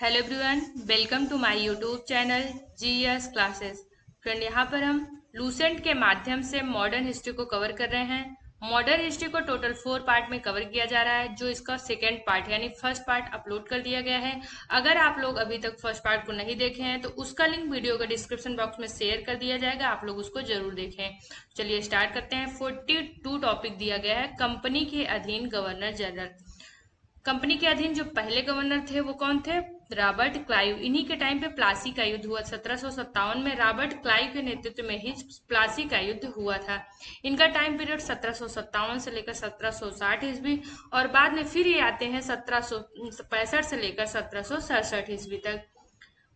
Hello everyone, welcome to my YouTube channel GS classes. Friend, यहाँ पर हम Lucent के माध्यम से मॉडर्न हिस्ट्री को कवर कर रहे हैं। मॉडर्न हिस्ट्री को टोटल 4 पार्ट में कवर किया जा रहा है, जो इसका सेकेंड पार्ट यानी फर्स्ट पार्ट अपलोड कर दिया गया है। अगर आप लोग अभी तक फर्स्ट पार्ट को नहीं देखे हैं तो उसका लिंक वीडियो का डिस्क्रिप्शन बॉक्स में शेयर कर दिया जाएगा, आप लोग उसको जरूर देखें। चलिए स्टार्ट करते हैं। 42 टॉपिक दिया गया है। कंपनी के अधीन गवर्नर जनरल। कंपनी के अधीन जो पहले गवर्नर थे वो कौन थे? Robert Clive. इन्हीं के टाइम पे प्लासी का युद्ध हुआ। 1757 में रॉबर्ट क्लाइव के नेतृत्व में ही प्लासी का युद्ध हुआ था। इनका टाइम पीरियड 1757 से लेकर 1760 ईस्वी और बाद में फिर ये आते हैं 1765 से लेकर 1767 ईस्वी तक।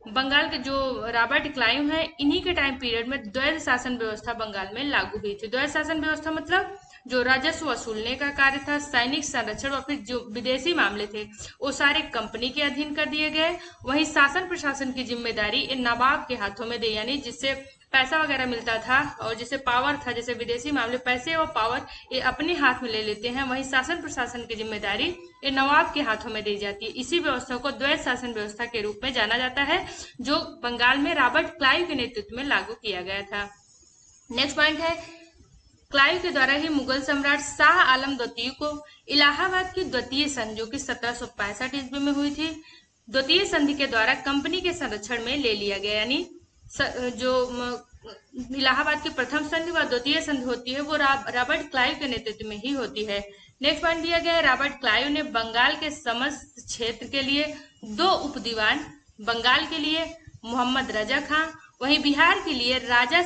बंगाल के जो रॉबर्ट क्लाइव हैं, इन्हीं के टाइम पीरियड में द्वैध शासन व्यवस्था बंगाल में लागू हुई थी। द्वैध शासन व्यवस्था मतलब जो राजस्व वसूलने का कार्य था, सैनिक संरक्षण और फिर जो विदेशी मामले थे वो सारे कंपनी के अधीन कर दिए गए। वहीं शासन प्रशासन की जिम्मेदारी इन नवाब के हाथों में दी, यानी जिससे पैसा वगैरह मिलता था और जिसे पावर था, जैसे विदेशी मामले पैसे और पावर ये अपने हाथ में ले लेते हैं, वहीं शासन प्रशासन की जिम्मेदारी ये नवाब के हाथों में दी जाती है। इसी व्यवस्था को द्वैध शासन व्यवस्था के रूप में जाना जाता है, जो बंगाल में रॉबर्ट क्लाइव के नेतृत्व में लागू किया गया था। नेक्स्ट पॉइंट है, क्लाइव के द्वारा ही मुगल सम्राट शाह आलम द्वितीय को इलाहाबाद की द्वितीय संधि, जो कि 1765 ईस्वी में हुई थी, द्वितीय संधि के द्वारा कंपनी के संरक्षण में ले लिया गया। यानी जो इलाहाबाद की प्रथम संधि व द्वितीय संधि होती है वो रॉबर्ट क्लाइव के नेतृत्व में ही होती है। नेक्स्ट पॉइंट दिया गया है, रॉबर्ट क्लाइव ने बंगाल के समस्त क्षेत्र के लिए 2 उप दीवान, बंगाल के लिए मोहम्मद रजा खां, वहीं बिहार के लिए राजा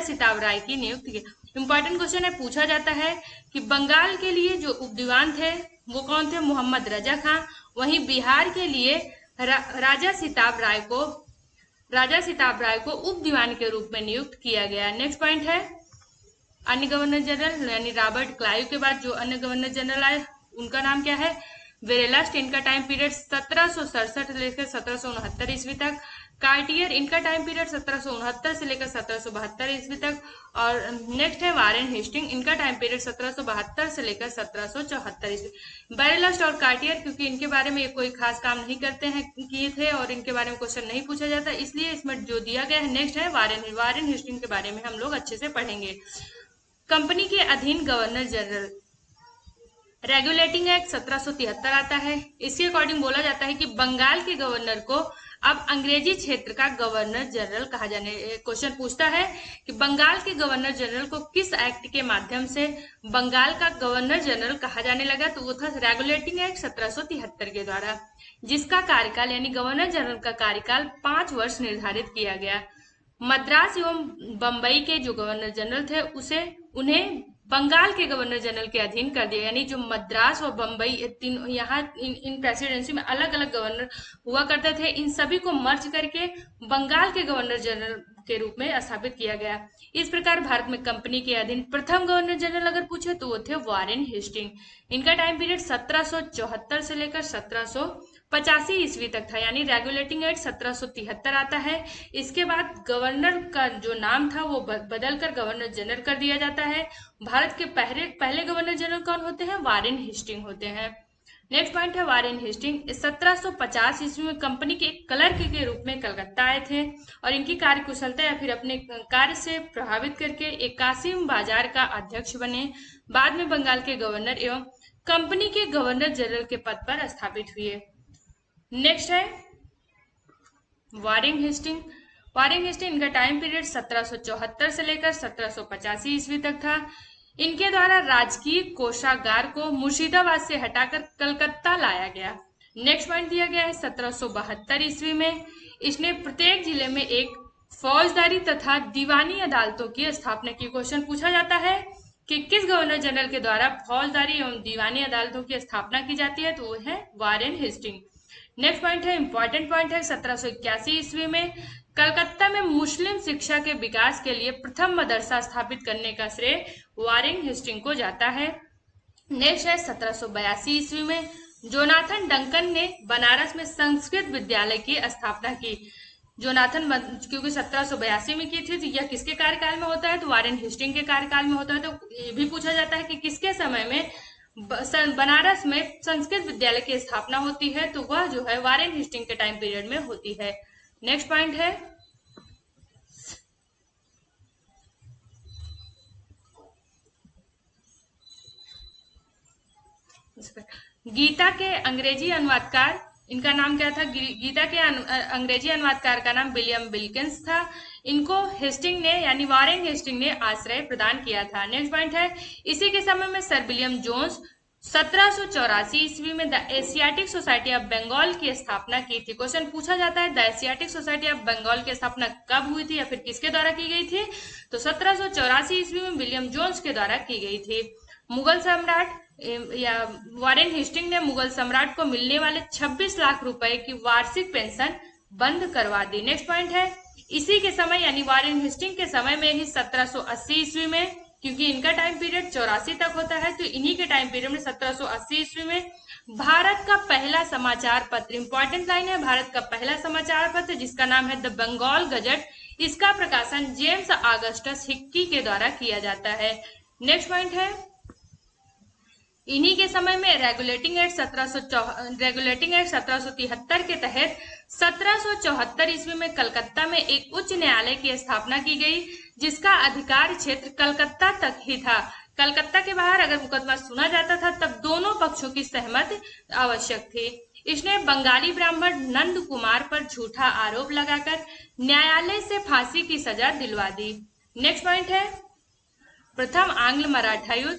सिताब राय की नियुक्ति की। इंपॉर्टेंट क्वेश्चन है, पूछा जाता है कि बंगाल के लिए जो उप दीवान थे वो कौन थे? मोहम्मद रजा खां। वहीं बिहार के लिए राजा सिताब राय को उप दीवान के रूप में नियुक्त किया गया। नेक्स्ट पॉइंट है, अन्य गवर्नर जनरल यानी रॉबर्ट क्लाइव के बाद जो अन्य गवर्नर जनरल आए उनका नाम क्या है? वेरेलास्ट। इनका टाइम पीरियड 1767 से लेकर 1769 ईस्वी तक। कार्टियर, इनका टाइम पीरियड 1769 से लेकर 1772 ईस्वी तक। और नेक्स्ट है वारेन हेस्टिंग, इनका टाइम पीरियड 1772 से लेकर 1774 ईस्वी। वेरेलास्ट और कार्टियर क्योंकि इनके बारे में कोई खास काम नहीं करते हैं किए थे और इनके बारे में क्वेश्चन नहीं पूछा जाता, इसलिए इसमें जो दिया गया है नेक्स्ट है वारेन हेस्टिंग के बारे में हम लोग अच्छे से पढ़ेंगे। कंपनी के अधीन गवर्नर जनरल। रेगुलेटिंग एक्ट 1773 आता है। इसके अकॉर्डिंग बोला जाता है कि बंगाल के गवर्नर को अब अंग्रेजी क्षेत्र का गवर्नर जनरल कहा जाने। क्वेश्चन पूछता है कि बंगाल के गवर्नर जनरल को किस एक्ट के माध्यम से बंगाल का गवर्नर जनरल कहा जाने लगा? तो वो था रेगुलेटिंग एक्ट 1773 के द्वारा, जिसका कार्यकाल यानी गवर्नर जनरल का कार्यकाल 5 वर्ष निर्धारित किया गया। मद्रास एवं बंबई के जो गवर्नर जनरल थे उन्हें बंगाल के गवर्नर जनरल के अधीन कर दिया। यानी जो मद्रास और बंबई तीन यहाँ इन प्रेसिडेंसी में अलग अलग गवर्नर हुआ करते थे, इन सभी को मर्ज करके बंगाल के गवर्नर जनरल के रूप में स्थापित किया गया। इस प्रकार भारत में कंपनी के अधीन प्रथम गवर्नर जनरल अगर पूछे तो वो थे वारेन हेस्टिंग। इनका टाइम पीरियड 1774 से लेकर 1785 ईस्वी तक था, यानी रेगुलेटिंग एक्ट 1773 आता है। इसके बाद गवर्नर का जो नाम था वो बदलकर गवर्नर जनरल कर दिया जाता है। भारत के पहले गवर्नर जनरल कौन होते हैं? वारेन हेस्टिंग होते हैं। नेक्स्ट पॉइंट है वारेन हेस्टिंग। 1750 ईस्वी में कंपनी के क्लर्क के रूप में कलकत्ता आए थे और इनकी कार्यकुशलता या फिर अपने कार्य से प्रभावित करके एक कासिम बाजार का अध्यक्ष बने। बाद में बंगाल के गवर्नर एवं कंपनी के गवर्नर जनरल के पद पर स्थापित हुए। नेक्स्ट है वारेन हेस्टिंग। वारेन हेस्टिंग, इनका टाइम पीरियड 1774 से लेकर 1785 ईस्वी तक था। इनके द्वारा राजकीय कोषागार को मुर्शिदाबाद से हटाकर कलकत्ता लाया गया। नेक्स्ट पॉइंट दिया गया है 1772 ईस्वी में इसने प्रत्येक जिले में एक फौजदारी तथा दीवानी अदालतों की स्थापना की। क्वेश्चन पूछा जाता है कि किस गवर्नर जनरल के द्वारा फौजदारी एवं दीवानी अदालतों की स्थापना की जाती है? तो वो है वारेन हेस्टिंग। नेक्स्ट पॉइंट है, इंपॉर्टेंट पॉइंट है, 1781 ईस्वी में कलकत्ता में मुस्लिम शिक्षा के विकास के लिए प्रथम मदरसा स्थापित करने का श्रेय वारेन हेस्टिंग को जाता है। नेक्स्ट है 1782 ईस्वी में जोनाथन डंकन ने बनारस में संस्कृत विद्यालय की स्थापना की। जोनाथन क्योंकि 1782 में की थी, तो यह किसके कार्यकाल में होता है? तो वारेन हेस्टिंग के कार्यकाल में होता है। तो ये भी पूछा जाता है कि किसके समय में बनारस में संस्कृत विद्यालय की स्थापना होती है, तो वह जो है वारेन हेस्टिंग के टाइम पीरियड में होती है। नेक्स्ट पॉइंट है गीता के अंग्रेजी अनुवादकार, इनका नाम क्या था? गीता के अंग्रेजी अनुवादकार का नाम विलियम विल्किंस था। इनको हेस्टिंग ने यानी वारेन हेस्टिंग ने आश्रय प्रदान किया था। नेक्स्ट पॉइंट है इसी के समय में सर विलियम जोन्स 1784 ईस्वी में the Asiatic Society of Bengal की स्थापना की थी। क्वेश्चन पूछा जाता है the Asiatic Society of Bengal की स्थापना कब हुई थी या फिर किसके द्वारा की गई थी? तो 1784 ईस्वी में विलियम जोन्स के द्वारा की गई थी। मुगल सम्राट या वारेन हेस्टिंग ने मुगल सम्राट को मिलने वाले 26 लाख रुपए की वार्षिक पेंशन बंद करवा दी। नेक्स्ट पॉइंट है इसी के समय यानी वारेन हेस्टिंग के समय में ही 1780 ईस्वी में, क्योंकि इनका टाइम पीरियड 84 तक होता है, तो इन्हीं के टाइम पीरियड में 1780 ईस्वी में भारत का पहला समाचार पत्र, इंपॉर्टेंट लाइन है, भारत का पहला समाचार पत्र जिसका नाम है द बंगाल गजट, इसका प्रकाशन जेम्स ऑगस्टस हिक्की के द्वारा किया जाता है। नेक्स्ट पॉइंट है इन्हीं के समय में रेगुलेटिंग एक्ट 1773 के तहत 1774 ईस्वी में कलकत्ता में एक उच्च न्यायालय की स्थापना की गई, जिसका अधिकार क्षेत्र कलकत्ता तक ही था। कलकत्ता के बाहर अगर मुकदमा सुना जाता था तब दोनों पक्षों की सहमति आवश्यक थी। इसने बंगाली ब्राह्मण नंद कुमार पर झूठा आरोप लगाकर न्यायालय से फांसी की सजा दिलवा दी। नेक्स्ट पॉइंट है प्रथम आंग्ल मराठा युद्ध।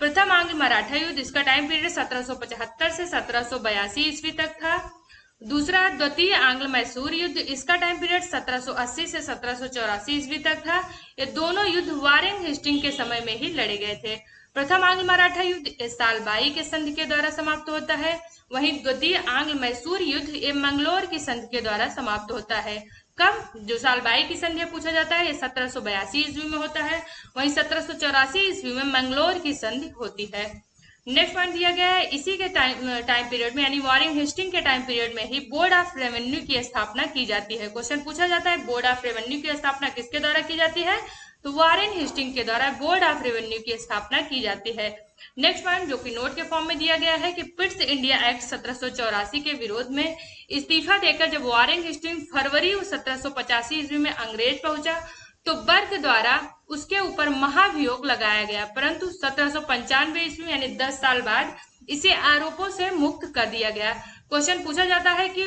प्रथम आंग्ल मराठा युद्ध, इसका टाइम पीरियड 1775 से 1782 ईस्वी तक था। दूसरा द्वितीय आंग्ल मैसूर युद्ध, इसका टाइम पीरियड 1780 से 1784 ईस्वी तक था। ये दोनों युद्ध वारेन हेस्टिंग के समय में ही लड़े गए थे। प्रथम आंग्ल मराठा युद्ध सालबाई के संधि के द्वारा समाप्त होता है, वहीं द्वितीय आंग्ल मैसूर युद्ध ये मंगलोर की संधि के द्वारा समाप्त होता है। कब? जो सालबाई की संधि पूछा जाता है ये 1782 ईस्वी में होता है, वहीं 1784 ईस्वी में मंगलोर की संधि होती है। नेक्स्ट पॉइंट दिया गया है इसी के टाइम पीरियड में यानी वारेन हेस्टिंग के टाइम पीरियड में ही बोर्ड ऑफ रेवेन्यू की स्थापना की जाती है। क्वेश्चन पूछा जाता है बोर्ड ऑफ रेवेन्यू की स्थापना किसके द्वारा की जाती है? तो वारेन हेस्टिंग के द्वारा बोर्ड ऑफ रेवेन्यू की स्थापना की जाती है। नेक्स्ट पॉइंट जो कि नोट के फॉर्म में दिया गया है कि पिट्स इंडिया एक्ट 1784 के विरोध में इस्तीफा देकर जब वारेन हेस्टिंग फरवरी 1785 ईस्वी में अंग्रेज पहुंचा तो बर्क द्वारा उसके ऊपर महाभियोग लगाया गया, परंतु 1795 ईस्वी यानी 10 साल बाद इसे आरोपों से मुक्त कर दिया गया। क्वेश्चन पूछा जाता है कि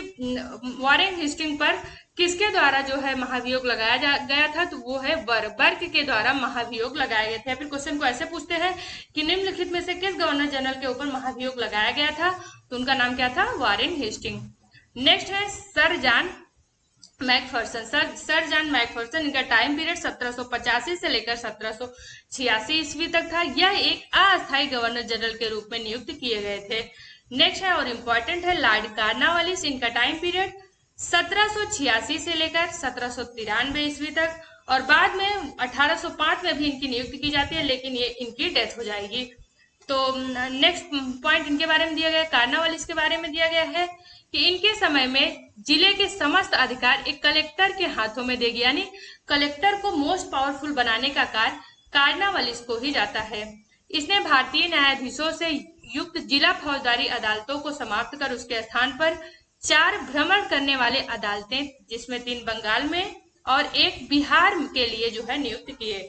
वारेन हेस्टिंग पर किसके द्वारा जो है महाभियोग लगाया गया था? तो वो है बर्क के द्वारा महाभियोग लगाए गए थे। फिर क्वेश्चन को ऐसे पूछते हैं कि निम्नलिखित में से किस गवर्नर जनरल के ऊपर महाभियोग लगाया गया था? तो उनका नाम क्या था? Warren Hasting. नेक्स्ट है sir John Macpherson. Sir John Macpherson, इनका टाइम पीरियड 1785 से लेकर 1786 ईस्वी तक था। यह एक अस्थायी गवर्नर जनरल के रूप में नियुक्त किए गए थे। नेक्स्ट है और इम्पोर्टेंट है लॉर्ड कॉर्नवालिस, इनका टाइम पीरियड 1786 से लेकर 1793 ईस्वी तक, और बाद में 1805 में भी इनकी नियुक्ति की जाती है, लेकिन ये इनकी डेथ हो जाएगी। तो नेक्स्ट पॉइंट इनके बारे में दिया गया, कॉर्नवालिस के बारे में दिया गया है कि इनके समय में जिले के समस्त अधिकार एक कलेक्टर के हाथों में देगी, यानी कलेक्टर को मोस्ट पावरफुल बनाने का कार्य कॉर्नवालिस को ही जाता है। इसने भारतीय न्यायाधीशों से युक्त जिला फौजदारी अदालतों को समाप्त कर उसके स्थान पर 4 भ्रमण करने वाले अदालतें, जिसमें 3 बंगाल में और 1 बिहार के लिए जो है नियुक्त किए।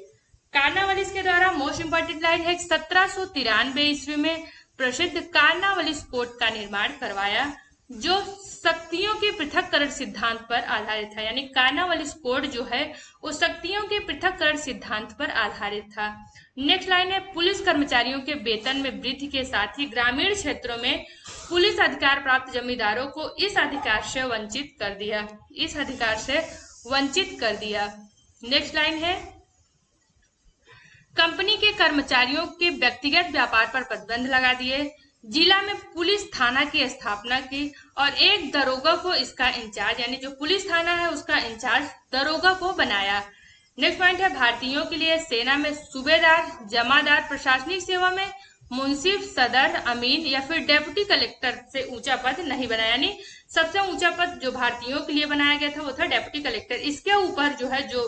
कॉर्नवालिस के द्वारा मोस्ट इंपोर्टेंट लाइन है 1793 ईस्वी में प्रसिद्ध कॉर्नवालिस कोड का निर्माण करवाया, जो शक्तियों के पृथक्करण सिद्धांत पर आधारित था। यानी कॉर्नवालिस कोड जो है वो शक्तियों के पृथक्करण सिद्धांत पर आधारित था। नेक्स्ट लाइन है पुलिस कर्मचारियों के वेतन में वृद्धि के साथ ही ग्रामीण क्षेत्रों में पुलिस अधिकार प्राप्त जमींदारों को इस अधिकार से वंचित कर दिया। नेक्स्ट लाइन है कंपनी के कर्मचारियों के व्यक्तिगत व्यापार पर प्रतिबंध लगा दिए, जिला में पुलिस थाना की स्थापना की और एक दरोगा को इसका इंचार्ज, यानी जो पुलिस थाना है उसका इंचार्ज दरोगा को बनाया। नेक्स्ट पॉइंट है भारतीयों के लिए सेना में सूबेदार, जमादार, प्रशासनिक सेवा में मुंसिफ, सदर, अमीन या फिर डेप्यूटी कलेक्टर से ऊंचा पद नहीं बना। यानी सबसे ऊंचा पद जो भारतीयों के लिए बनाया गया था वो था डेप्यूटी कलेक्टर। इसके ऊपर जो है जो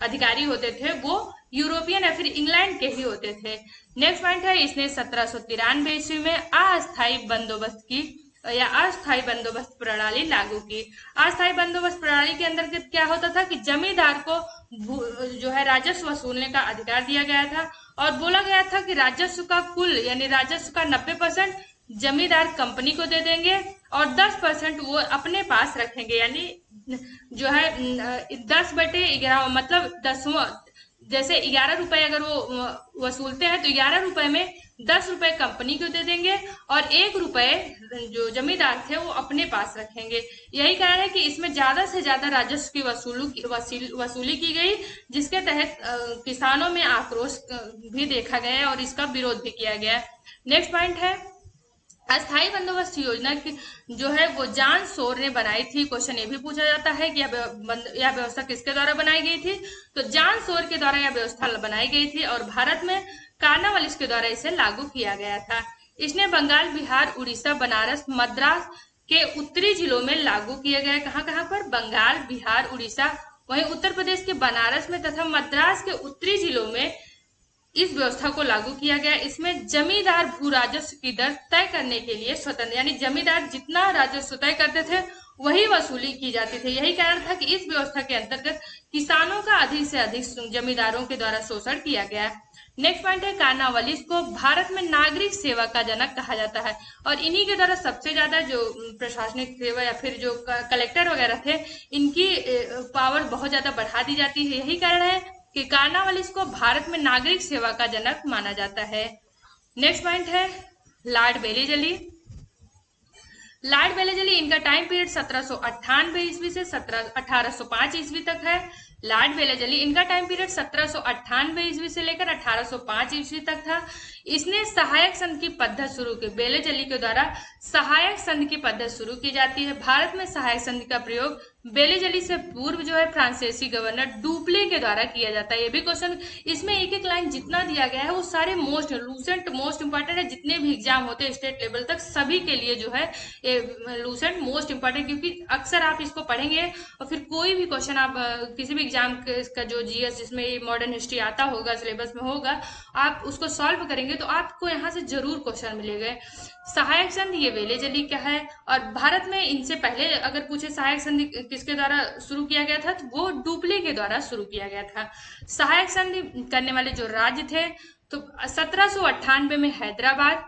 अधिकारी होते थे वो यूरोपियन या फिर इंग्लैंड के ही होते थे। नेक्स्ट पॉइंट है, इसने 1793 ईस्वी में अस्थायी बंदोबस्त की या अस्थायी बंदोबस्त प्रणाली लागू की। अस्थायी बंदोबस्त प्रणाली के अंतर्गत क्या होता था कि जमींदार को जो है राजस्व वसूलने का अधिकार दिया गया था और बोला गया था कि राजस्व का कुल यानी राजस्व का 90% जमींदार कंपनी को दे देंगे और 10% वो अपने पास रखेंगे। यानी जो है 10/11 मतलब 10वां, जैसे 11 रुपए अगर वो वसूलते हैं तो 11 रुपए में 10 रुपए कंपनी को दे देंगे और 1 रुपए जो जमींदार थे वो अपने पास रखेंगे। यही कारण है कि इसमें ज्यादा से ज्यादा राजस्व की वसूली की गई, जिसके तहत किसानों में आक्रोश भी देखा गया और इसका विरोध भी किया गया। नेक्स्ट पॉइंट है, अस्थायी बंदोबस्त योजना की जो है वो जॉन सोर ने बनाई थी। क्वेश्चन ये भी पूछा जाता है कि यह व्यवस्था किसके द्वारा बनाई गई थी, तो जॉन सोर के द्वारा यह व्यवस्था बनाई गई थी और भारत में कार्नवालिस के द्वारा इसे लागू किया गया था। इसने बंगाल, बिहार, उड़ीसा, बनारस, मद्रास के उत्तरी जिलों में लागू किया गया। कहाँ कहाँ पर? बंगाल, बिहार, उड़ीसा, वहीं उत्तर प्रदेश के बनारस में तथा मद्रास के उत्तरी जिलों में इस व्यवस्था को लागू किया गया। इसमें जमींदार भू राजस्व की दर तय करने के लिए स्वतंत्र, यानी जमींदार जितना राजस्व तय करते थे वही वसूली की जाती थी। यही कारण था कि इस व्यवस्था के अंतर्गत किसानों का अधिक से अधिक जमींदारों के द्वारा शोषण किया गया। नेक्स्ट पॉइंट है, कार्नवालिस को भारत में नागरिक सेवा का जनक कहा जाता है और इन्हीं के द्वारा सबसे ज्यादा जो प्रशासनिक सेवा या फिर जो कलेक्टर वगैरह थे इनकी पावर बहुत ज्यादा बढ़ा दी जाती है। यही कारण है कि कार्नवालिस को भारत में नागरिक सेवा का जनक माना जाता है। नेक्स्ट पॉइंट है, लॉर्ड वेलेजली। लॉर्ड वेलेजली, इनका टाइम पीरियड 1798 ईस्वी से 1805 ईस्वी तक है। लॉर्ड वेलेजली, इनका टाइम पीरियड 1798 ईस्वी से लेकर 1805 ईस्वी तक था। इसने सहायक संघ की पद्धति शुरू की। वेलेजली के द्वारा सहायक संघ की पद्धति शुरू की जाती है। भारत में सहायक संघ का प्रयोग वेलेजली से पूर्व जो है फ्रांसीसी गवर्नर डुप्ले के द्वारा किया जाता है। ये भी क्वेश्चन, इसमें एक एक लाइन जितना दिया गया है वो सारे मोस्ट लूसेंट मोस्ट इंपॉर्टेंट है। जितने भी एग्जाम होते हैं स्टेट लेवल तक सभी के लिए जो है लूसेंट मोस्ट इंपॉर्टेंट, क्योंकि अक्सर आप इसको पढ़ेंगे और फिर कोई भी क्वेश्चन आप किसी भी एग्जाम का जो जीएस जिसमें मॉडर्न हिस्ट्री आता होगा सिलेबस में होगा, आप उसको सॉल्व करेंगे तो आपको यहाँ से जरूर क्वेश्चन मिलेगा। सहायक संघ ये वेलेजली का है और भारत में इनसे पहले अगर पूछे सहायक संघ किसके द्वारा शुरू किया गया था तो वो डुप्ले के द्वारा शुरू किया गया था। सहायक संघ करने वाले जो राज्य थे तो 1798 में हैदराबाद,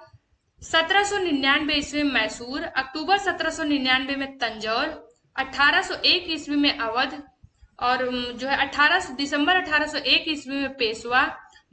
1799 ईस्वी में मैसूर, अक्टूबर 1799 में तंजौर, 1801 ईस्वी में अवध और जो है दिसंबर 1801 ईस्वी में पेशवा,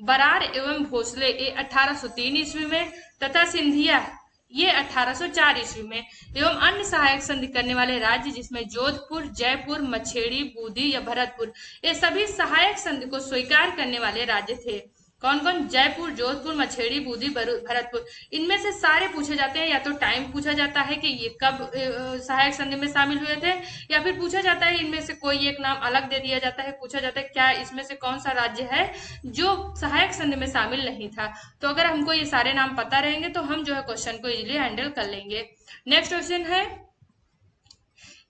बरार एवं भोसले ये 1803 ईस्वी में तथा सिंधिया ये 1804 ईस्वी में, एवं अन्य सहायक संधि करने वाले राज्य जिसमें जोधपुर, जयपुर, मछेड़ी, बूंदी या भरतपुर ये सभी सहायक संधि को स्वीकार करने वाले राज्य थे। कौन कौन? जयपुर, जोधपुर, मछेड़ी, बूंदी, भरतपुर। इनमें से सारे पूछे जाते हैं, या तो टाइम पूछा जाता है कि ये कब सहायक संधि में शामिल हुए थे, या फिर पूछा जाता है इनमें से कोई एक नाम अलग दे दिया जाता है, पूछा जाता है क्या इसमें से कौन सा राज्य है जो सहायक संधि में शामिल नहीं था। तो अगर हमको ये सारे नाम पता रहेंगे तो हम जो है क्वेश्चन को इजिली हैंडल कर लेंगे। नेक्स्ट क्वेश्चन है,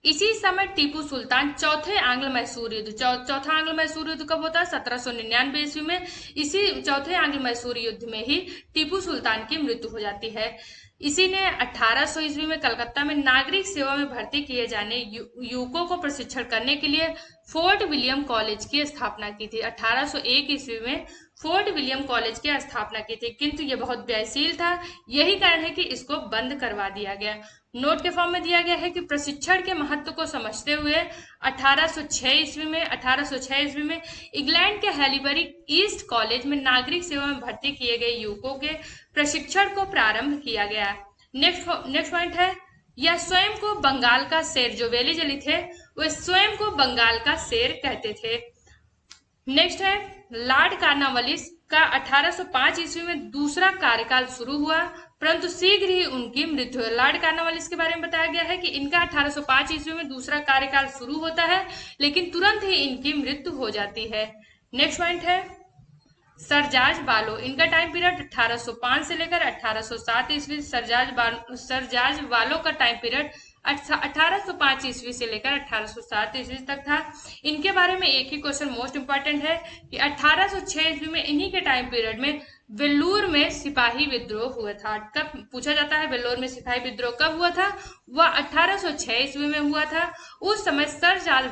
इसी समय टीपू सुल्तान चौथे आंग्ल मैसूर युद्ध, चौथा आंग्ल मैसूर युद्ध कब होता है? 1799 ईस्वी में। इसी चौथे आंग्ल मैसूर युद्ध में ही टीपू सुल्तान की मृत्यु हो जाती है। इसी ने 1800 ईस्वी में कलकत्ता में नागरिक सेवा में भर्ती किए जाने युवकों को प्रशिक्षण करने के लिए फोर्ट विलियम कॉलेज की स्थापना की थी। 1801 ईस्वी में फोर्ट विलियम कॉलेज की स्थापना की थी, किंतु ये बहुत व्ययशील था। यही कारण है कि इसको बंद करवा दिया गया। नोट के फॉर्म में दिया गया है कि प्रशिक्षण के महत्व को समझते हुए 1806 ईस्वी में इंग्लैंड के हैलीबरी ईस्ट कॉलेज में नागरिक सेवा में भर्ती किए गए युवकों के प्रशिक्षण को प्रारंभ किया गया। नेक्स्ट पॉइंट है, यह स्वयं को बंगाल का शेर, जो वेलेजली थे वे स्वयं को बंगाल का शेर कहते थे। नेक्स्ट है, लॉर्ड कार्नवालिस का 1805 ईस्वी में दूसरा कार्यकाल शुरू हुआ परंतु शीघ्र ही उनकी मृत्यु हुई। लॉर्ड कार्नवालिस के बारे में बताया गया है कि इनका 1805 ईस्वी में दूसरा कार्यकाल शुरू होता है लेकिन तुरंत ही इनकी मृत्यु हो जाती है। नेक्स्ट पॉइंट है, सरजाज बालो, इनका टाइम पीरियड 1805 से लेकर 1807 ईस्वी। सरजाज बालो का टाइम पीरियड 1805 ईस्वी से लेकर 1807 ईस्वी तक था। इनके बारे में एक ही क्वेश्चन मोस्ट इंपॉर्टेंट है कि 1806 ईस्वी में इन्हीं के टाइम पीरियड में वेल्लूर में सिपाही विद्रोह हुआ था। कब पूछा जाता है वेल्लोर में सिपाही विद्रोह कब हुआ था? वह 1806 ईस्वी में हुआ था। उस समय सर जॉर्ज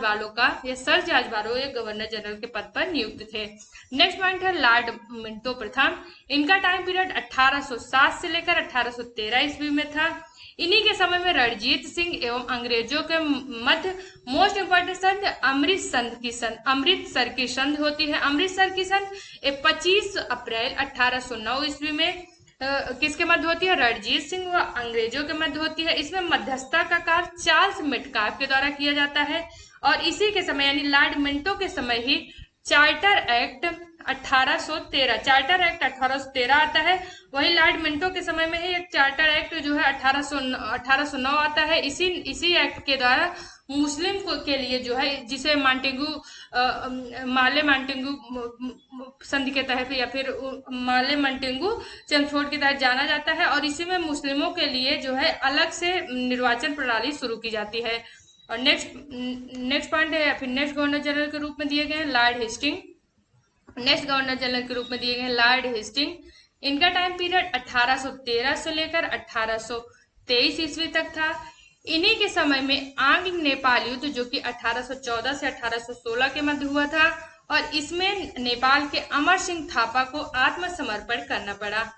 बालो एक गवर्नर जनरल के पद पर नियुक्त थे। नेक्स्ट पॉइंट है लॉर्ड मिंटो प्रथम, इनका टाइम पीरियड 1807 से लेकर 1813 ईस्वी में था। इन्हीं के समय में रणजीत सिंह एवं अंग्रेजों के मध्य मोस्ट इंपोर्टेंट संधि अमृतसर की संधि होती है। अमृतसर की संधि 25 अप्रैल 1809 ईस्वी में किसके मध्य होती है? रणजीत सिंह व अंग्रेजों के मध्य होती है। इसमें मध्यस्थता का कार्य चार्ल्स मेटकाफ के द्वारा किया जाता है और इसी के समय यानी लॉर्ड मिंटो के समय ही चार्टर एक्ट 1813 आता है। वही लॉर्ड मिंटो के समय में ही एक चार्टर एक्ट जो है 1809 आता है। इसी एक्ट के द्वारा मुस्लिम के लिए जो है जिसे माले मांटेगू संधि के तहत या फिर माले मांटेगू चमछोट के तहत जाना जाता है और इसी में मुस्लिमों के लिए जो है अलग से निर्वाचन प्रणाली शुरू की जाती है। और नेक्स्ट पॉइंट है या फिर नेक्स्ट गवर्नर जनरल के रूप में दिए गए हैं lord Hastings. Next governor general के रूप में दिए गए लॉर्ड हेस्टिंग, इनका टाइम पीरियड 1813 से लेकर 1823 ईस्वी तक था। इन्हीं के समय में आंग्ल नेपाल युद्ध जो कि 1814 से 1816 के मध्य हुआ था और इसमें नेपाल के अमर सिंह थापा को आत्मसमर्पण करना पड़ा।